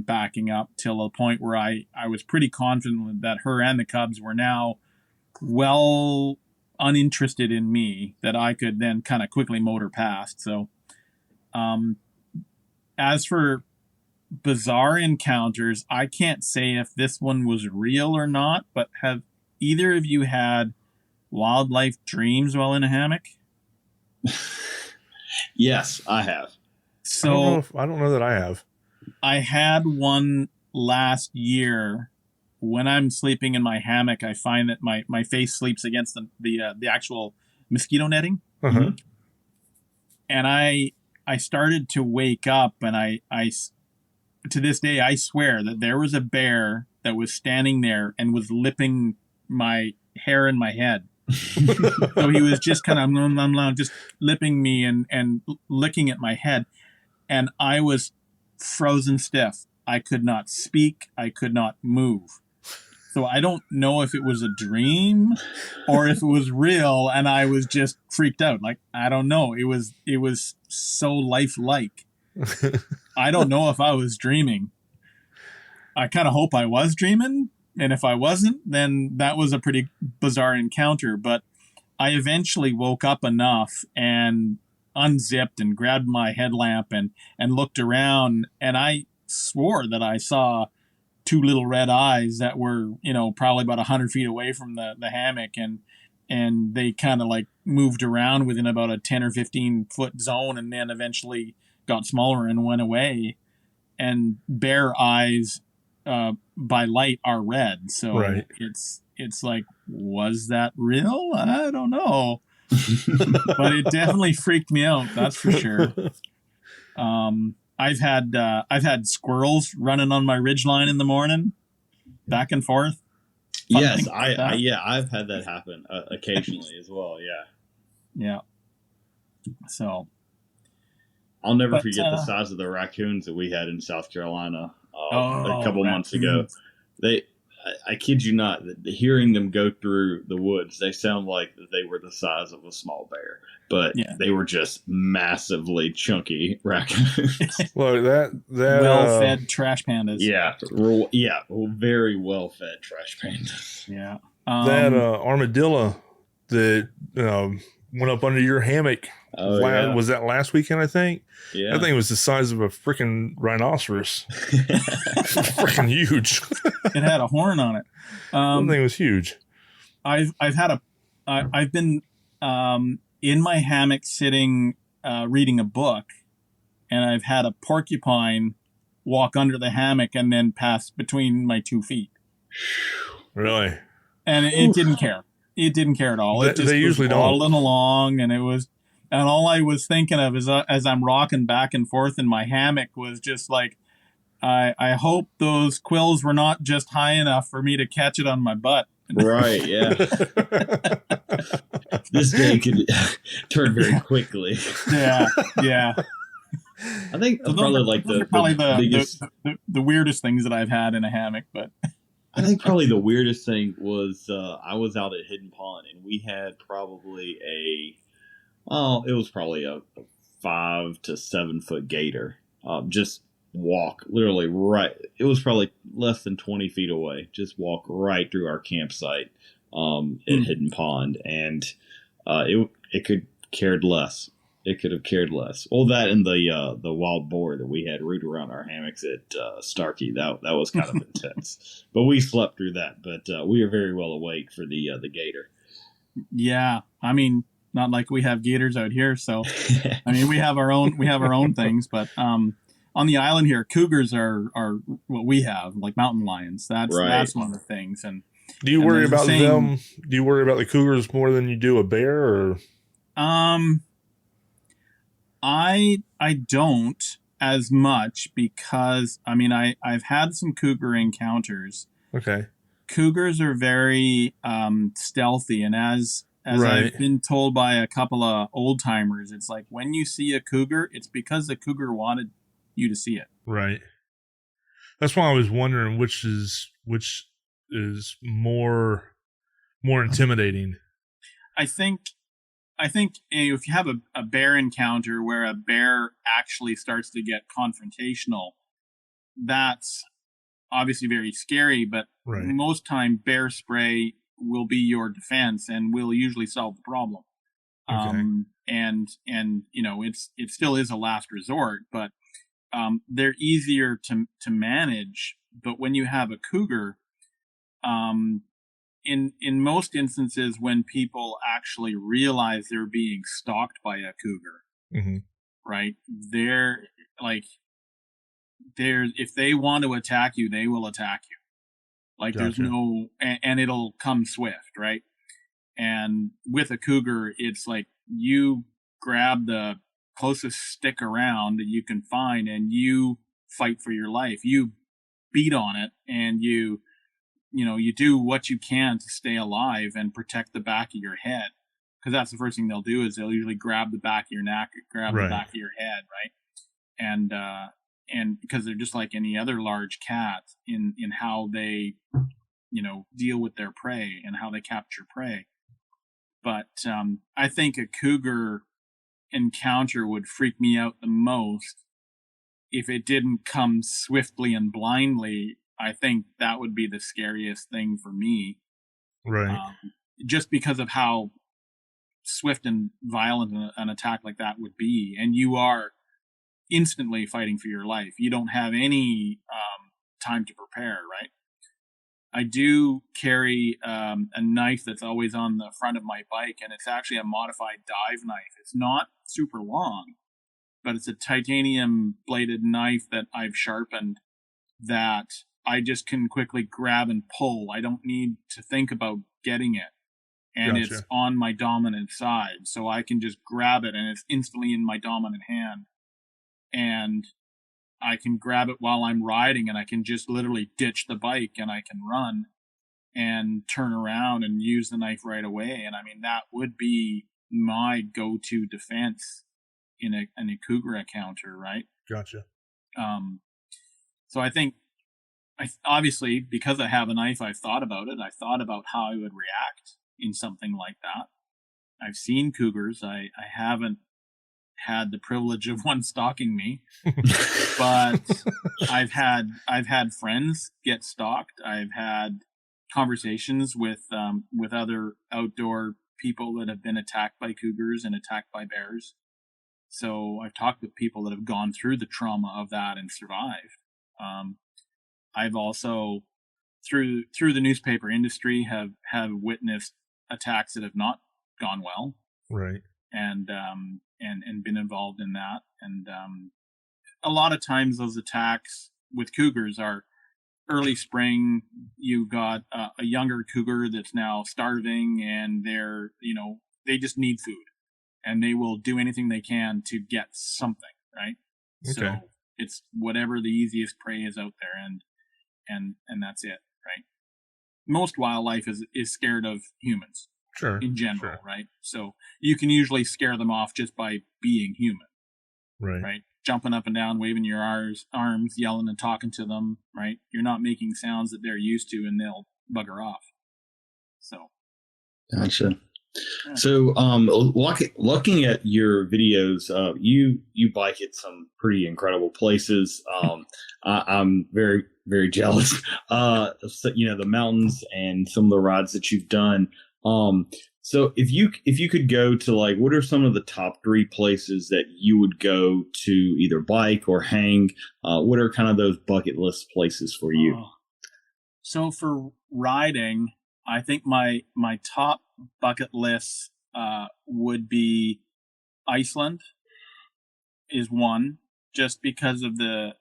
till a point where I was pretty confident that her and the cubs were now well uninterested in me, that I could then kind of quickly motor past. So as for bizarre encounters, I can't say if this one was real or not, but have either of you had wildlife dreams while in a hammock? Yes, I have. So I don't know that I have. I had one last year. When I'm sleeping in my hammock, I find that my face sleeps against the actual mosquito netting. Uh-huh. And I started to wake up, and I to this day, I swear that there was a bear that was standing there and was lipping my hair in my head. So he was just kind of just lipping me and licking at my head. And I was frozen stiff. I could not speak. I could not move. So I don't know if it was a dream or if it was real and I was just freaked out. Like, I don't know. It was so lifelike. I don't know if I was dreaming. I kind of hope I was dreaming. And if I wasn't, then that was a pretty bizarre encounter. But I eventually woke up enough and unzipped and grabbed my headlamp and looked around. And I swore that I saw two little red eyes that were, probably about 100 feet away from the hammock. And they kind of like moved around within about a 10 or 15 foot zone and then eventually got smaller and went away. And bear eyes by light are red. So right. It's like, was that real? I don't know. But it definitely freaked me out. That's for sure. I've had squirrels running on my ridgeline in the morning, back and forth. Yes, I've had that happen occasionally as well. Yeah. So I'll never forget the size of the raccoons that we had in South Carolina a couple months ago. I kid you not, hearing them go through the woods, they sound like they were the size of a small bear, but they were just massively chunky raccoons. Well, that well-fed trash pandas. Yeah, very well-fed trash pandas. Yeah, that armadillo that went up under your hammock. Was that last weekend? I think. Yeah, I think it was the size of a freaking rhinoceros. Freaking huge. It had a horn on it. That thing was huge. I've been in my hammock sitting reading a book, and I've had a porcupine walk under the hammock and then pass between my 2 feet. Really? And it didn't care. It didn't care at all. It just they usually was waddling along, and and all I was thinking of is as I'm rocking back and forth in my hammock was just like, I hope those quills were not just high enough for me to catch it on my butt. Right, yeah. This day could turn very quickly. Yeah. I think so probably the weirdest things that I've had in a hammock, but I think probably the weirdest thing was I was out at Hidden Pond and we had probably it was probably a 5 to 7 foot gator. Just walk literally right. It was probably less than 20 feet away. Just walk right through our campsite at Hidden Pond, and it could cared less. It could have cared less. Well, that and the wild boar that we had root around our hammocks at Starkey. That was kind of intense, but we slept through that. But we are very well awake for the gator. Yeah, I mean, not like we have gators out here. So, I mean, we have our own things. But on the island here, cougars are what we have, like mountain lions. That's one of the things. And do you worry about them? Do you worry about the cougars more than you do a bear? Or I don't as much because I've had some cougar encounters. Okay. Cougars are very stealthy, and as I've been told by a couple of old timers, it's like when you see a cougar, it's because the cougar wanted you to see it. Right. That's why I was wondering which is more intimidating. I think if you have a bear encounter where a bear actually starts to get confrontational, that's obviously very scary, but most time bear spray will be your defense and will usually solve the problem. Okay. And it still is a last resort, but they're easier to manage. But when you have a cougar, in most instances, when people actually realize they're being stalked by a cougar, right? If they want to attack you, they will attack you. Like There's no, and it'll come swift, right? And with a cougar, it's like you grab the closest stick around that you can find and you fight for your life. You beat on it and you do what you can to stay alive and protect the back of your head. Because that's the first thing they'll do is they'll usually grab the back of your neck, grab the back of your head, right? And because they're just like any other large cat in how they deal with their prey and how they capture prey. But I think a cougar encounter would freak me out the most if it didn't come swiftly and blindly. I think that would be the scariest thing for me. Right. Just because of how swift and violent an attack like that would be. And you are instantly fighting for your life. You don't have any time to prepare, right? I do carry a knife that's always on the front of my bike, and it's actually a modified dive knife. It's not super long, but it's a titanium bladed knife that I've sharpened that I just can quickly grab and pull. I don't need to think about getting it. And Gotcha. It's on my dominant side. So I can just grab it and it's instantly in my dominant hand. And I can grab it while I'm riding, and I can just literally ditch the bike and I can run and turn around and use the knife right away. And I mean, that would be my go-to defense in a cougar encounter, right? Gotcha. So I think, obviously, because I have a knife, I've thought about it. I thought about how I would react in something like that. I've seen cougars. I haven't had the privilege of one stalking me, but I've had friends get stalked. I've had conversations with other outdoor people that have been attacked by cougars and attacked by bears. So I've talked with people that have gone through the trauma of that and survived. I've also, through the newspaper industry, have witnessed attacks that have not gone well. Right. And been involved in that. And a lot of times those attacks with cougars are early spring. You've got a younger cougar that's now starving, and they just need food, and they will do anything they can to get something, right? Okay. So it's whatever the easiest prey is out there, and that's it, right? Most wildlife is scared of humans. Sure. In general, sure. right? So you can usually scare them off just by being human, right? Jumping up and down, waving your arms, yelling and talking to them, right? You're not making sounds that they're used to, and they'll bugger off. So, gotcha. Yeah. So, looking at your videos, you bike at some pretty incredible places. I'm very, very jealous. So, the mountains and some of the rides that you've done. So if you could go to, like, what are some of the top 3 places that you would go to either bike or hang? What are kind of those bucket list places for you? So for riding, I think my top bucket list would be Iceland is one, just because of the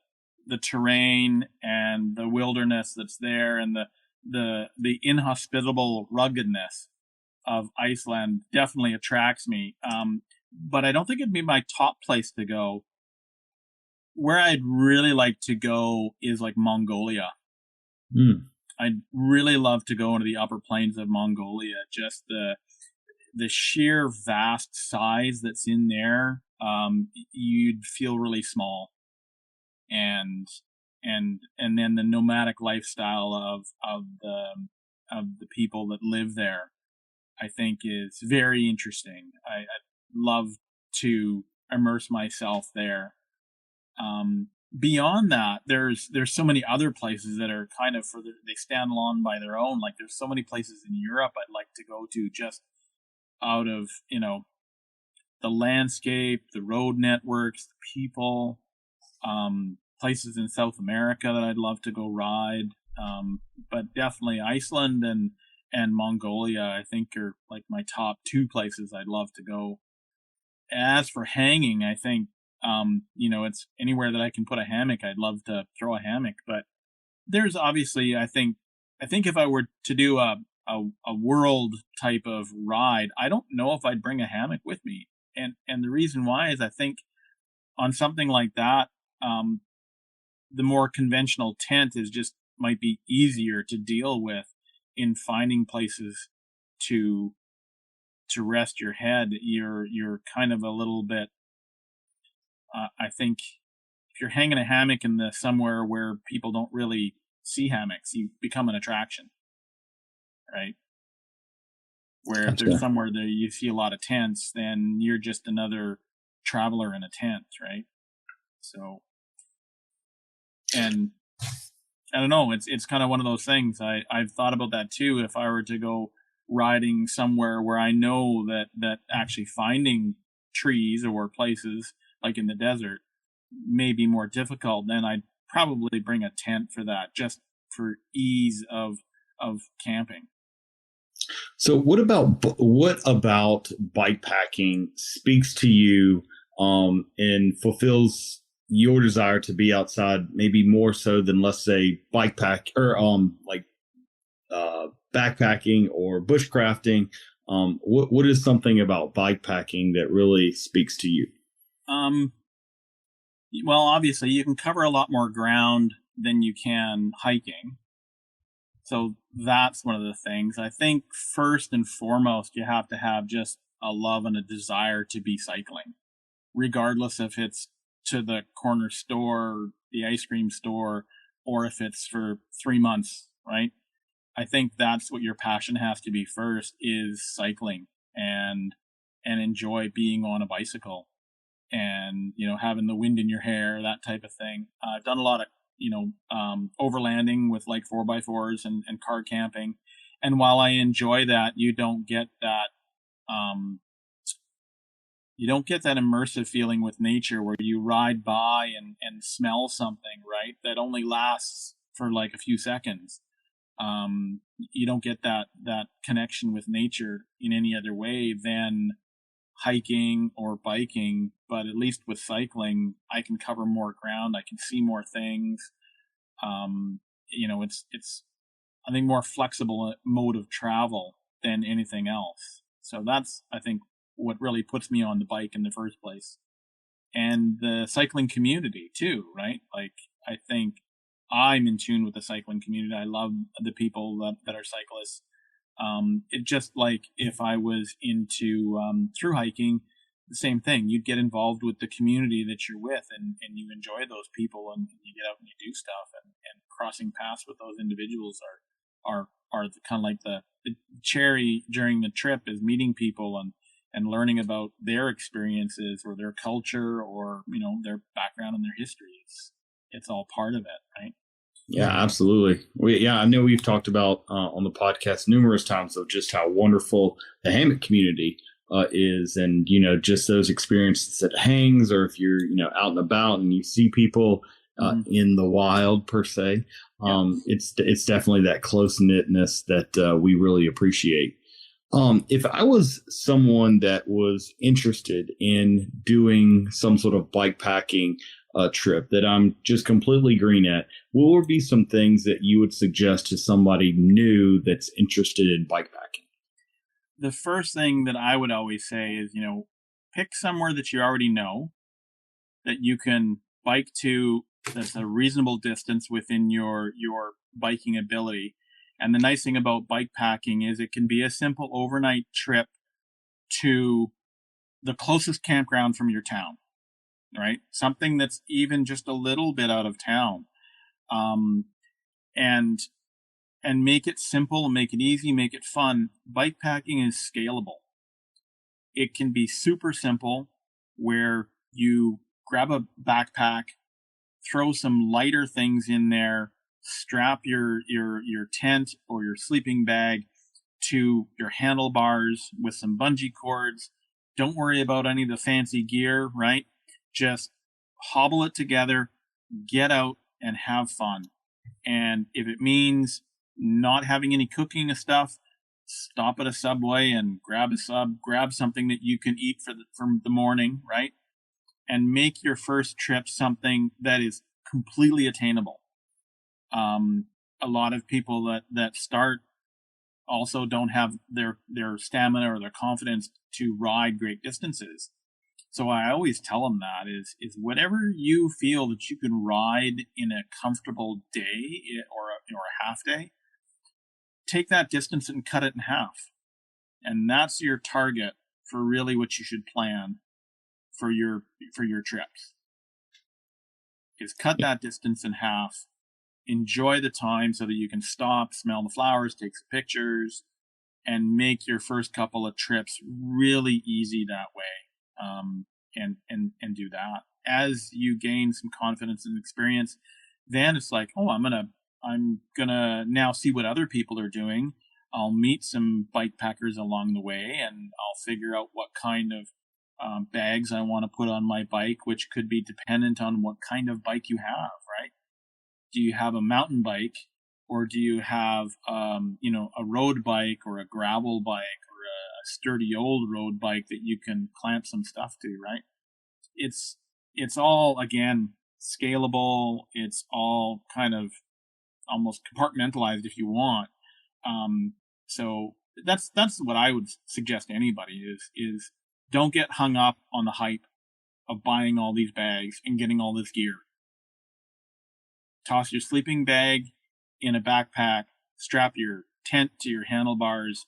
terrain and the wilderness that's there, and the inhospitable ruggedness of Iceland definitely attracts me. But I don't think it'd be my top place to go. Where I'd really like to go is like Mongolia. I'd really love to go into the upper plains of Mongolia. Just the sheer vast size that's in there, you'd feel really small. And then the nomadic lifestyle of the people that live there, I think, is very interesting. I'd love to immerse myself there. Beyond that, there's so many other places that are kind of they stand alone by their own. Like, there's so many places in Europe I'd like to go to, just out of, the landscape, the road networks, the people, places in South America that I'd love to go ride. But definitely Iceland and Mongolia, I think, are like my top 2 places I'd love to go. As for hanging, I think, it's anywhere that I can put a hammock, I'd love to throw a hammock. But there's obviously, I think if I were to do a world type of ride, I don't know if I'd bring a hammock with me. And the reason why is I think on something like that, the more conventional tent might be easier to deal with in finding places to rest your head. You're kind of a little bit, I think if you're hanging a hammock somewhere where people don't really see hammocks, you become an attraction. right? Where if there's somewhere that you see a lot of tents, then you're just another traveler in a tent, right? So, and I don't know, it's kind of one of those things. I've thought about that too. If I were to go riding somewhere where I know that actually finding trees or places like in the desert may be more difficult, then I'd probably bring a tent for that, just for ease of camping. So what about bikepacking speaks to you and fulfills your desire to be outside, maybe more so than, let's say, backpacking or bushcrafting? What is something about bikepacking that really speaks to you? Well, obviously you can cover a lot more ground than you can hiking. So that's one of the things. I think first and foremost, you have to have just a love and a desire to be cycling, regardless if it's to the corner store, the ice cream store, or if it's for 3 months, right? I think that's what your passion has to be first, is cycling and enjoy being on a bicycle and, having the wind in your hair, that type of thing. I've done a lot of overlanding with like 4x4s and car camping. And while I enjoy that, you don't get that immersive feeling with nature where you ride by and smell something, right? That only lasts for like a few seconds. You don't get that connection with nature in any other way than hiking or biking. But at least with cycling, I can cover more ground. I can see more things. It's I think more flexible mode of travel than anything else. So that's, I think, what really puts me on the bike in the first place. And the cycling community too, right? Like, I think I'm in tune with the cycling community. I love the people that are cyclists. It just like if I was into through hiking, the same thing. You'd get involved with the community that you're with, and you enjoy those people, and you get out and you do stuff, and crossing paths with those individuals are kind of like the cherry during the trip, is meeting people and learning about their experiences or their culture or their background and their history. It's all part of it, right? Yeah, absolutely. I know we've talked about on the podcast numerous times of just how wonderful the Hammock community is, and just those experiences at hangs, or if you're out and about and you see people in the wild per se. It's definitely that close knitness that we really appreciate. If I was someone that was interested in doing some sort of bikepacking trip that I'm just completely green at, what would be some things that you would suggest to somebody new that's interested in bikepacking? The first thing that I would always say is, pick somewhere that you already know, that you can bike to, that's a reasonable distance within your biking ability. And the nice thing about bikepacking is it can be a simple overnight trip to the closest campground from your town, right? Something that's even just a little bit out of town. And make it simple, make it easy, make it fun. Bikepacking is scalable. It can be super simple, where you grab a backpack, throw some lighter things in there, strap your tent or your sleeping bag to your handlebars with some bungee cords. Don't worry about any of the fancy gear, right? Just hobble it together, get out and have fun. And if it means not having any cooking of stuff, stop at a Subway and grab something that you can eat for the morning, right? And make your first trip something that is completely attainable. A lot of people that start also don't have their stamina or their confidence to ride great distances. So I always tell them that is whatever you feel that you can ride in a comfortable day or a half day, take that distance and cut it in half. And that's your target for really what you should plan for your trips. Is cut that distance in half enjoy the time so that you can stop, smell the flowers, take some pictures, and make your first couple of trips really easy that way. And do that. As you gain some confidence and experience, then it's like, oh, I'm gonna now see what other people are doing. I'll meet some bike packers along the way, and I'll figure out what kind of bags I want to put on my bike, which could be dependent on what kind of bike you have, right? Do you have a mountain bike, or do you have, a road bike or a gravel bike or a sturdy old road bike that you can clamp some stuff to, right? It's all, again, scalable. It's all kind of almost compartmentalized if you want. So that's what I would suggest to anybody is don't get hung up on the hype of buying all these bags and getting all this gear. Toss your sleeping bag in a backpack, strap your tent to your handlebars,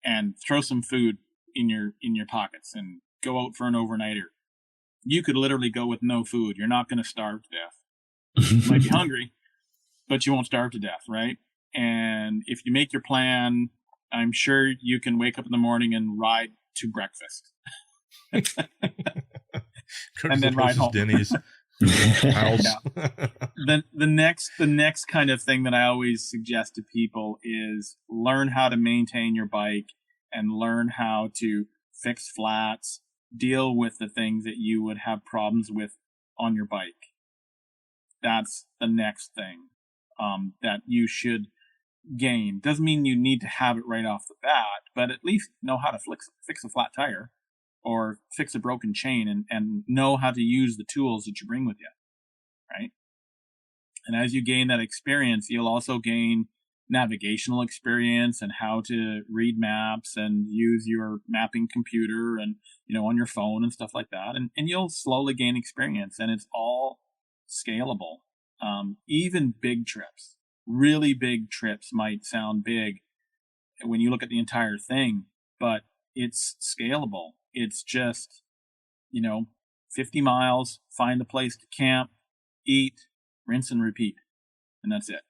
and throw some food in your pockets and go out for an overnighter. You could literally go with no food. You're not going to starve to death. You might be hungry, but you won't starve to death, right? And if you make your plan, I'm sure you can wake up in the morning and ride to breakfast. And then ride home. Denny's house. Yeah. The next kind of thing that I always suggest to people is learn how to maintain your bike and learn how to fix flats, deal with the things that you would have problems with on your bike. That's the next thing that you should gain. Doesn't mean you need to have it right off the bat, but at least know how to fix a flat tire or fix a broken chain and know how to use the tools that you bring with you, right? And as you gain that experience, you'll also gain navigational experience and how to read maps and use your mapping computer and, on your phone and stuff like that. And you'll slowly gain experience, and it's all scalable. Even big trips, really big trips might sound big when you look at the entire thing, but it's scalable. It's just, 50 miles, find a place to camp, eat, rinse and repeat. And that's it,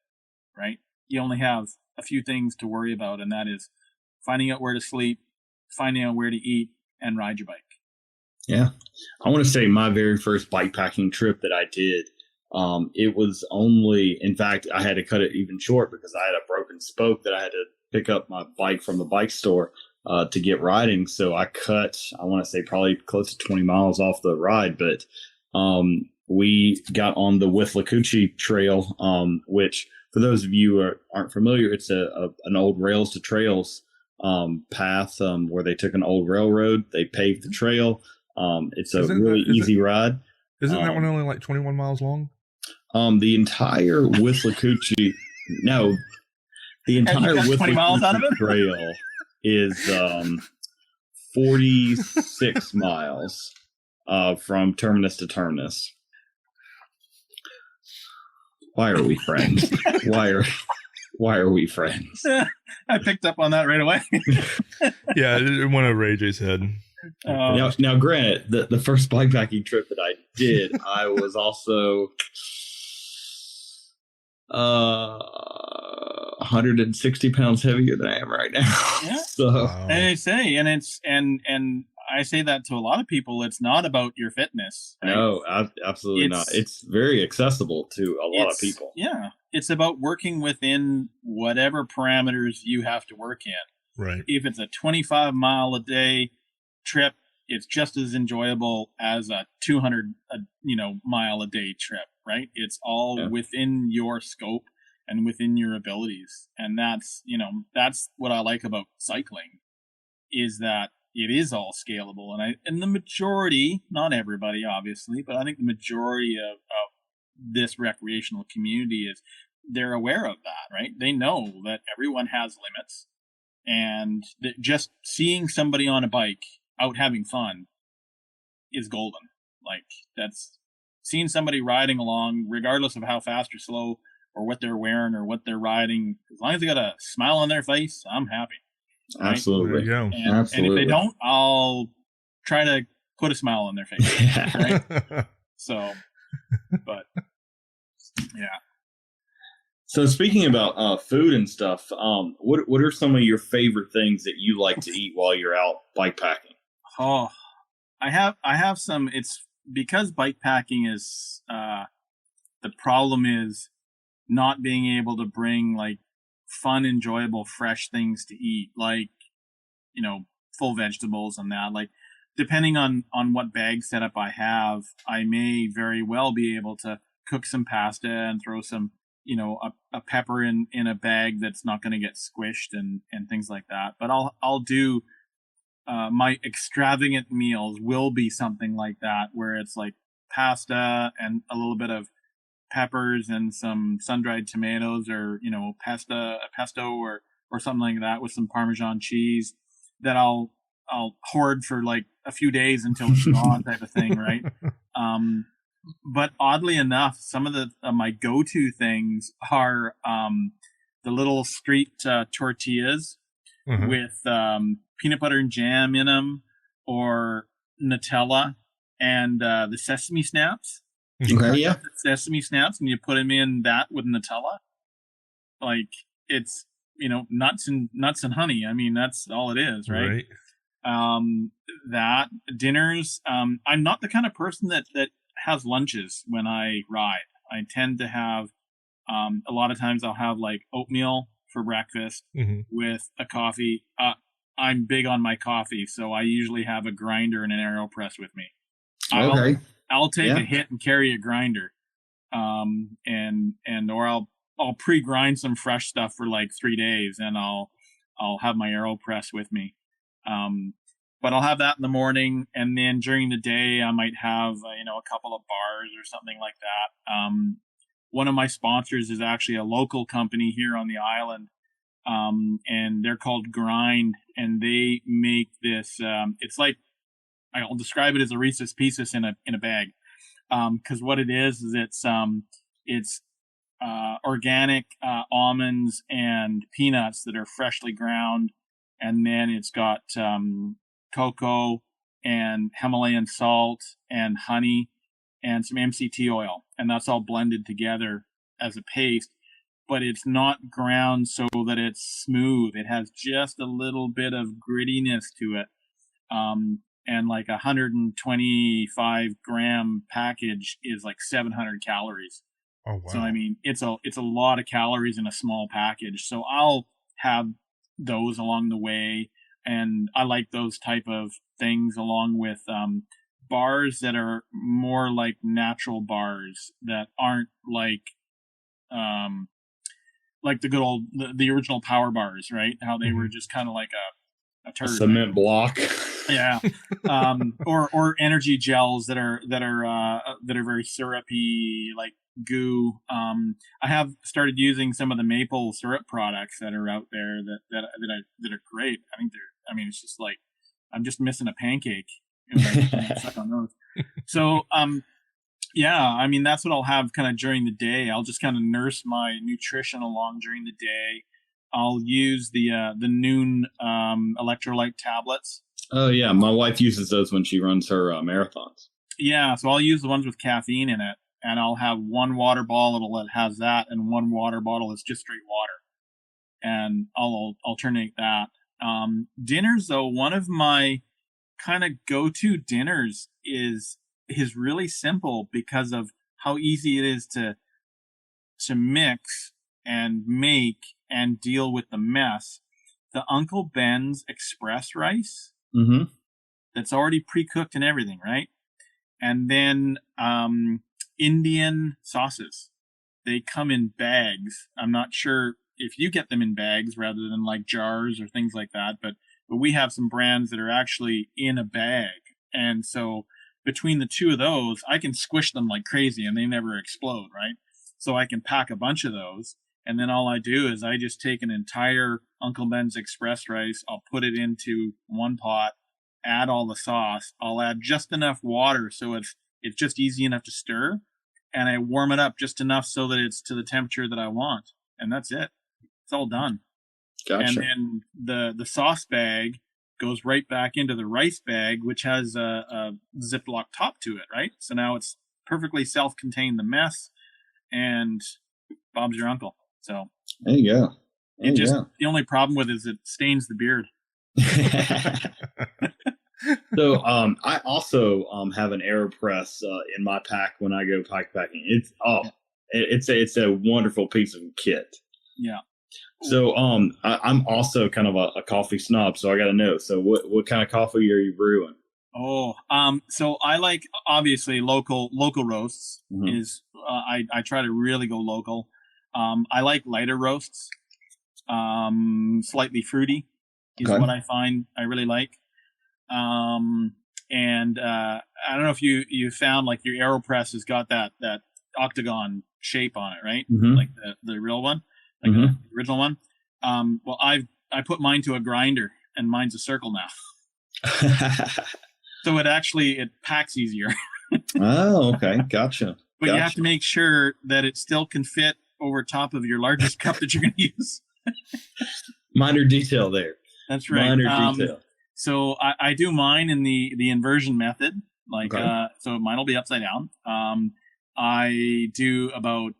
right? You only have a few things to worry about, and that is finding out where to sleep, finding out where to eat, and ride your bike. Yeah. I want to say my very first bikepacking trip that I did, it was only, in fact, I had to cut it even short because I had a broken spoke that I had to pick up my bike from the bike store to get riding. So I cut, I want to say probably close to 20 miles off the ride, but we got on the Withlacoochee Trail, which for those of you who aren't familiar, it's an old rails to trails path where they took an old railroad, they paved the trail. It's a really easy ride. Isn't that one only like 21 miles long? The entire Withlacoochee, no, the entire Withlacoochee Trail is 46 miles from terminus to terminus. Why are we friends? Why are we friends? I picked up on that right away. Yeah, it went over AJ's head. Now, granted, the first bikepacking trip that I did, I was also 160 pounds heavier than I am right now. Yeah. So, and I say, and I say that to a lot of people. It's not about your fitness. Right? No, absolutely not. It's very accessible to a lot of people. Yeah, it's about working within whatever parameters you have to work in. Right. If it's a 25 mile a day trip, it's just as enjoyable as a 200 mile a day trip, right? It's all within your scope and within your abilities. And that's what I like about cycling is that it is all scalable. And the majority, not everybody obviously, but I think the majority of this recreational community they're aware of that, right? They know that everyone has limits, and that just seeing somebody on a bike out having fun is golden. Like, that's seeing somebody riding along, regardless of how fast or slow or what they're wearing or what they're riding, as long as they got a smile on their face, I'm happy. Right? Absolutely. There you go. Absolutely. And if they don't, I'll try to put a smile on their face. Right? So, but yeah. So speaking about food and stuff, what are some of your favorite things that you like to eat while you're out bike packing? Oh, I have some. It's because bike packing is the problem is not being able to bring like fun, enjoyable, fresh things to eat, like, you know, full vegetables and that. Like, depending on what bag setup I have, I may very well be able to cook some pasta and throw some, you know, a pepper in a bag that's not going to get squished and things like that. But I'll do my extravagant meals will be something like that, where it's like pasta and a little bit of peppers and some sun-dried tomatoes, or, you know, pesto or something like that with some Parmesan cheese that I'll hoard for like a few days until it's gone, type of thing, right? But oddly enough, some of the my go-to things are the little street tortillas with peanut butter and jam in them, or Nutella and the sesame snaps. Okay, yeah. Sesame snaps, and you put them in that with Nutella. Like, it's, you know, nuts and honey. I mean, that's all it is, right? That dinners. I'm not the kind of person that has lunches when I ride. I tend to have a lot of times I'll have like oatmeal for breakfast with a coffee. I'm big on my coffee, so I usually have a grinder and an AeroPress with me. I'll take a hit and carry a grinder, or I'll pre-grind some fresh stuff for like 3 days, and I'll have my AeroPress with me. But I'll have that in the morning, and then during the day I might have a couple of bars or something like that. One of my sponsors is actually a local company here on the island, and they're called Grind, and they make this. It's like, I'll describe it as a Reese's Pieces in a bag, because what it is it's organic almonds and peanuts that are freshly ground, and then it's got cocoa and Himalayan salt and honey and some MCT oil, and that's all blended together as a paste. But it's not ground so that it's smooth. It has just a little bit of grittiness to it. And like 125 gram package is like 700 calories. Oh, wow. So, I mean, it's a lot of calories in a small package. So I'll have those along the way. And I like those type of things, along with bars that are more like natural bars that aren't like the good old, the original Power bars, right? How they were just kind of like a turd, cement block. Yeah. Or energy gels that are very syrupy, like goo. I have started using some of the maple syrup products that are out there that are great. It's just like, I'm just missing a pancake. Suck on those. So, yeah, I mean, that's what I'll have kind of during the day. I'll just kind of nurse my nutrition along during the day. I'll use the noon electrolyte tablets. Oh yeah, my wife uses those when she runs her marathons. Yeah, so I'll use the ones with caffeine in it, and I'll have one water bottle that has that, and one water bottle that's just straight water, and I'll alternate that. Dinners, though, one of my kind of go-to dinners is really simple because of how easy it is to mix and make and deal with the mess. The Uncle Ben's express rice, that's already pre-cooked and everything, right? And then Indian sauces. They come in bags. I'm not sure if you get them in bags rather than like jars or things like that, but we have some brands that are actually in a bag. And so between the two of those, I can squish them like crazy and they never explode, right? So I can pack a bunch of those, and then all I do is I just take an entire Uncle Ben's express rice, I'll put it into one pot, add all the sauce, I'll add just enough water so it's just easy enough to stir, and I warm it up just enough so that it's to the temperature that I want, and that's it. It's all done. Gotcha. And then the sauce bag goes right back into the rice bag, which has a Ziploc top to it, right? So now it's perfectly self-contained, the mess, and Bob's your uncle. So there you go. The only problem with it is it stains the beard. So I also have an AeroPress in my pack when I go bikepacking. It's a wonderful piece of kit. Yeah. So I'm also kind of a coffee snob, so I got to know. So what kind of coffee are you brewing? So I like, obviously, local roasts. Mm-hmm. I try to really go local. I like lighter roasts, slightly fruity is what I find I really like. And I don't know if you found, like, your AeroPress has got that octagon shape on it, right? Mm-hmm. Like the real one, like Mm-hmm. the original one. Well, I put mine to a grinder, and mine's a circle now. So it packs easier. Oh, okay. Gotcha. But you have to make sure that it still can fit over top of your largest cup that you're going to use. Minor detail there. That's right. Minor detail. So I do mine in the inversion method. So mine will be upside down. I do about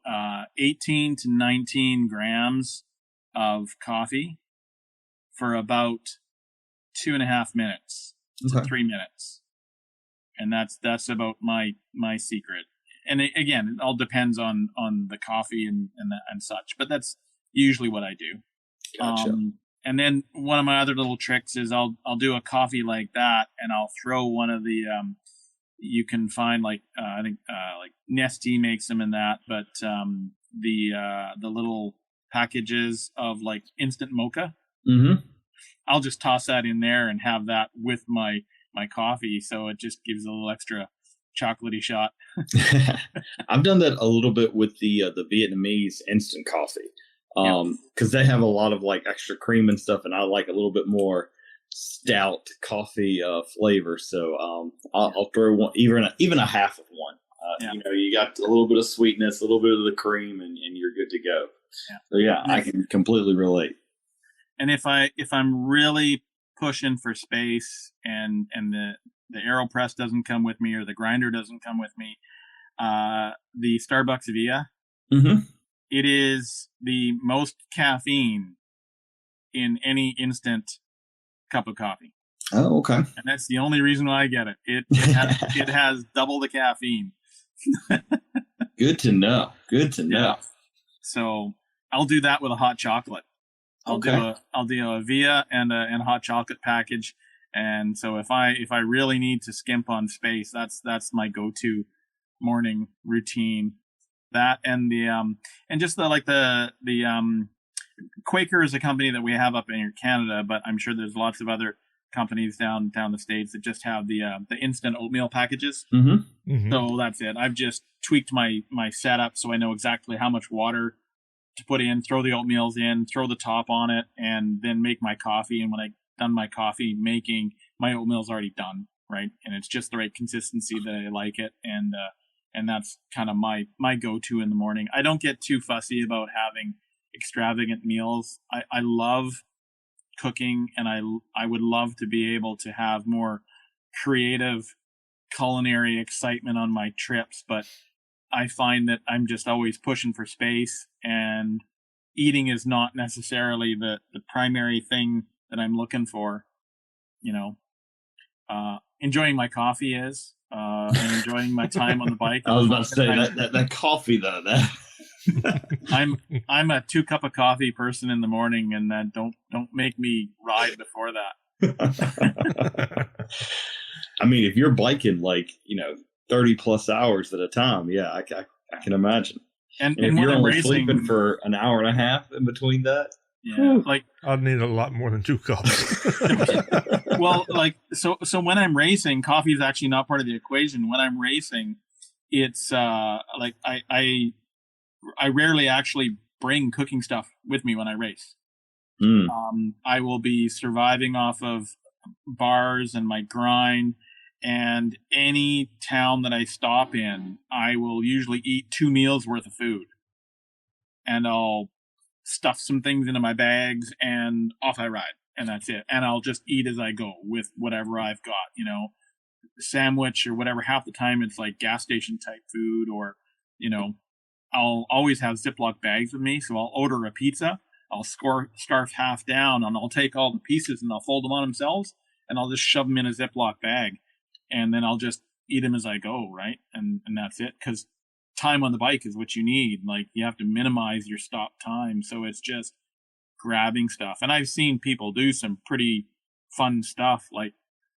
18 to 19 grams of coffee for about 2.5 minutes to 3 minutes. And that's about my secret. And it all depends on the coffee and such, but that's usually what I do. Gotcha. And then one of my other little tricks is I'll do a coffee like that, and I'll throw one of the you can find, I think like Nestea makes them in that, but the little packages of, like, instant mocha. Mm-hmm. I'll just toss that in there and have that with my coffee, so it just gives a little extra chocolatey shot. I've done that a little bit with the Vietnamese instant coffee, because they have a lot of, like, extra cream and stuff, and I like a little bit more stout coffee flavor. So I'll throw one, even a half of one. You got a little bit of sweetness, a little bit of the cream, and you're good to go. So I can completely relate. And if I'm really pushing for space and the AeroPress doesn't come with me, or the grinder doesn't come with me, the Starbucks Via, it is the most caffeine in any instant cup of coffee. Oh, okay. And that's the only reason why I get it. It has double the caffeine. Good to know. Yeah. So I'll do that with a hot chocolate. I'll do a Via and a hot chocolate package. And so if I really need to skimp on space, that's my go-to morning routine. That and the and just the Quaker is a company that we have up in Canada, but I'm sure there's lots of other companies down the States that just have the instant oatmeal packages. Mm-hmm. Mm-hmm. So that's it. I've just tweaked my setup so I know exactly how much water to put in, throw the oatmeals in, throw the top on it, and then make my coffee. And when I done my coffee making, my oatmeal's already done, right? And it's just the right consistency that I like it, and that's kind of my go-to in the morning. I don't get too fussy about having extravagant meals. I love cooking, and I would love to be able to have more creative culinary excitement on my trips, but I find that I'm just always pushing for space, and eating is not necessarily the primary thing that I'm looking for. Enjoying my coffee is, and enjoying my time on the bike. I was about to say that coffee though. I'm a 2 cup of coffee person in the morning, and don't make me ride before that. I mean, if you're biking 30 plus hours at a time, I can imagine. And if you're only sleeping for an hour and a half in between that, I'd need a lot more than 2 cups. Well, so when I'm racing, coffee is actually not part of the equation. When I'm racing, it's I rarely actually bring cooking stuff with me when I race. I will be surviving off of bars and my grind, and any town that I stop in, I will usually eat 2 meals worth of food, and I'll stuff some things into my bags and off I ride, and that's it. And I'll just eat as I go with whatever I've got, sandwich or whatever. Half the time it's like gas station type food, or I'll always have Ziploc bags with me. So I'll order a pizza. I'll scarf half down, and I'll take all the pieces and I'll fold them on themselves, and I'll just shove them in a Ziploc bag, and then I'll just eat them as I go, right? And that's it. Because time on the bike is what you need. Like, you have to minimize your stop time, so it's just grabbing stuff. And I've seen people do some pretty fun stuff. Like,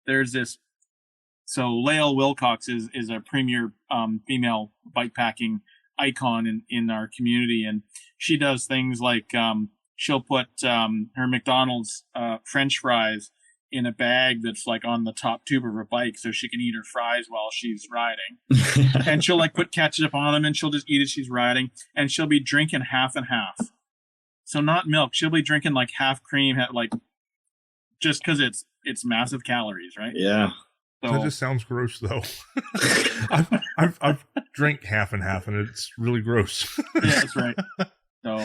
there's this. So Lael Wilcox is a premier female bikepacking icon in our community, and she does things like she'll put her McDonald's French fries in a bag that's like on the top tube of her bike, so she can eat her fries while she's riding. And she'll like put ketchup on them, and she'll just eat as she's riding, and she'll be drinking half and half. So not milk. She'll be drinking like half cream, like just because it's massive calories, right? Yeah. So, that just sounds gross, though. I've drank half and half, and it's really gross. Yeah, that's right. So,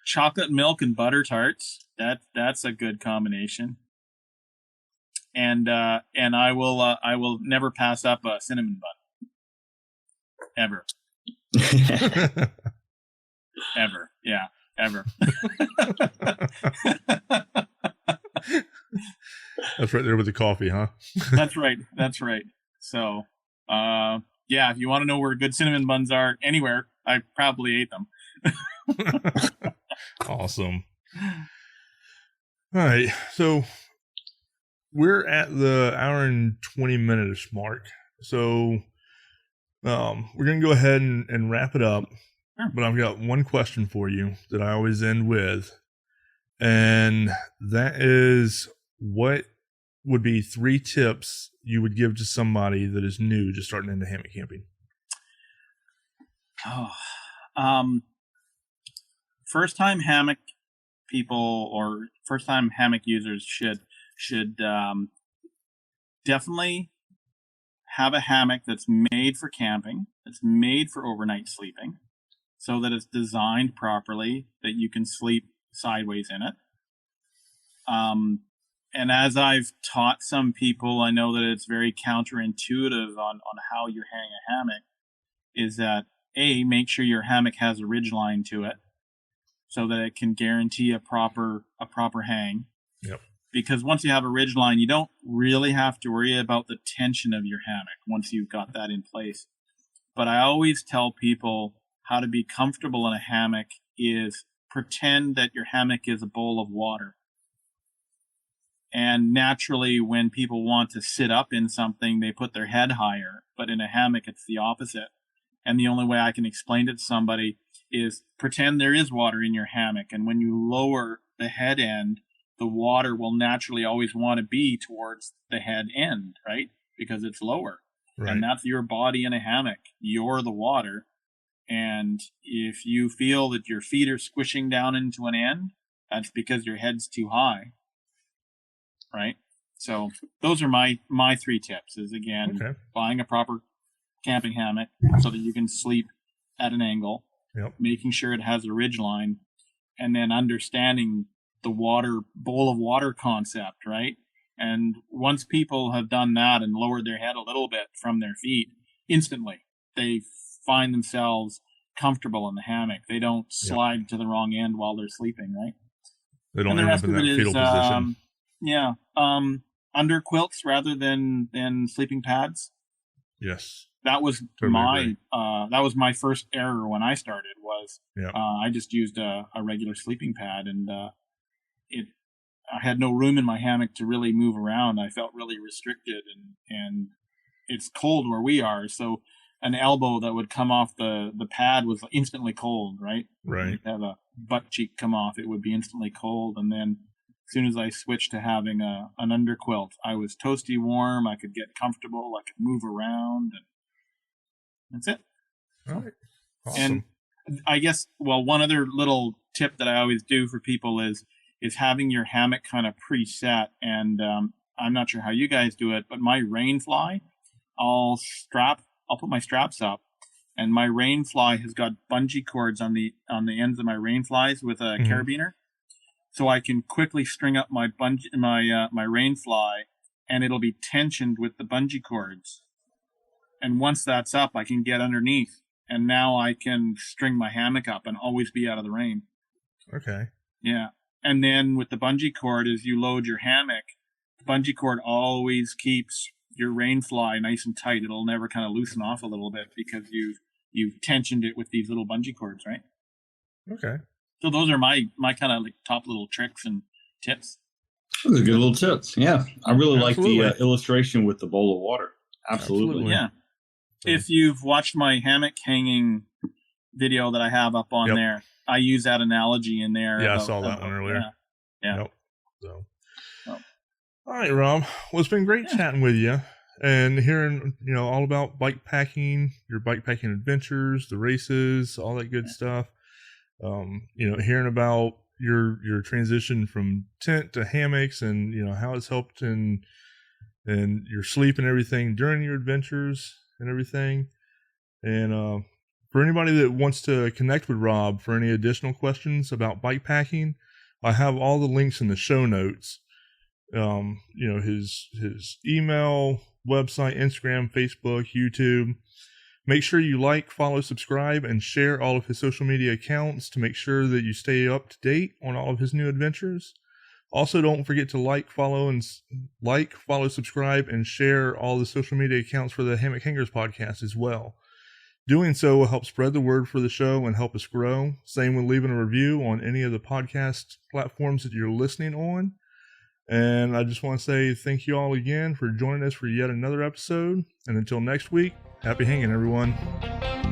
chocolate milk and butter tarts. That's a good combination. And I will never pass up a cinnamon bun. Ever. Ever. Yeah. Ever. That's right there with the coffee, huh? That's right. So, yeah, if you want to know where good cinnamon buns are anywhere, I probably ate them. Awesome. All right. So we're at the hour and 20 minutes mark. So we're going to go ahead and wrap it up. Sure. But I've got one question for you that I always end with. And that is, what would be 3 tips you would give to somebody that is new, just starting into hammock camping? First time hammock people or first time hammock users should definitely have a hammock that's made for camping, that's made for overnight sleeping, so that it's designed properly, that you can sleep sideways in it. And as I've taught some people, I know that it's very counterintuitive on how you hang a hammock, is that make sure your hammock has a ridge line to it so that it can guarantee a proper hang. Yep. Because once you have a ridge line, you don't really have to worry about the tension of your hammock once you've got that in place. But I always tell people how to be comfortable in a hammock is pretend that your hammock is a bowl of water. And naturally, when people want to sit up in something, they put their head higher. But in a hammock, it's the opposite. And the only way I can explain it to somebody is pretend there is water in your hammock. And when you lower the head end, the water will naturally always want to be towards the head end, right? Because it's lower. Right. And that's your body in a hammock. You're the water. And if you feel that your feet are squishing down into an end, that's because your head's too high. Right? So those are my 3 tips is, again, buying a proper camping hammock so that you can sleep at an angle, making sure it has a ridge line, and then understanding the bowl of water concept, right? And once people have done that and lowered their head a little bit from their feet, instantly they find themselves comfortable in the hammock. They don't slide to the wrong end while they're sleeping, right? They don't end up in that fetal position. Under quilts rather than sleeping pads. Yes. That was my first error when I started was I just used a regular sleeping pad, and I had no room in my hammock to really move around. I felt really restricted, and it's cold where we are, so an elbow that would come off the pad was instantly cold, right? Right. You'd have a butt cheek come off, it would be instantly cold, and then as soon as I switched to having an underquilt, I was toasty warm. I could get comfortable. I could move around, and that's it. All right. Awesome. And I guess, one other little tip that I always do for people is having your hammock kind of preset. And I'm not sure how you guys do it, but my rainfly, I'll put my straps up, and my rainfly has got bungee cords on the ends of my rainflies with a carabiner. So I can quickly string up my rainfly, and it'll be tensioned with the bungee cords. And once that's up, I can get underneath and now I can string my hammock up and always be out of the rain. Okay. Yeah. And then with the bungee cord, as you load your hammock, the bungee cord always keeps your rain fly nice and tight. It'll never kind of loosen off a little bit because you've tensioned it with these little bungee cords, right? Okay. So those are my kind of like top little tricks and tips. Those are good little tips. Yeah. I really like Absolutely. the illustration with the bowl of water. Absolutely. Yeah. If you've watched my hammock hanging video that I have up on there, I use that analogy in there. Yeah, I saw that one earlier. Yeah. Yep. So. All right, Rob. Well, it's been great chatting with you and hearing, all about bike packing, your bike packing adventures, the races, all that good stuff. Hearing about your transition from tent to hammocks and, how it's helped in your sleep and everything during your adventures and everything. And for anybody that wants to connect with Rob for any additional questions about bike packing, I have all the links in the show notes. His email, website, Instagram, Facebook, YouTube. Make sure you like, follow, subscribe, and share all of his social media accounts to make sure that you stay up to date on all of his new adventures. Also, don't forget to follow, subscribe, and share all the social media accounts for the Hammock Hangers podcast as well. Doing so will help spread the word for the show and help us grow. Same with leaving a review on any of the podcast platforms that you're listening on. And I just want to say thank you all again for joining us for yet another episode. And until next week, happy hanging, everyone.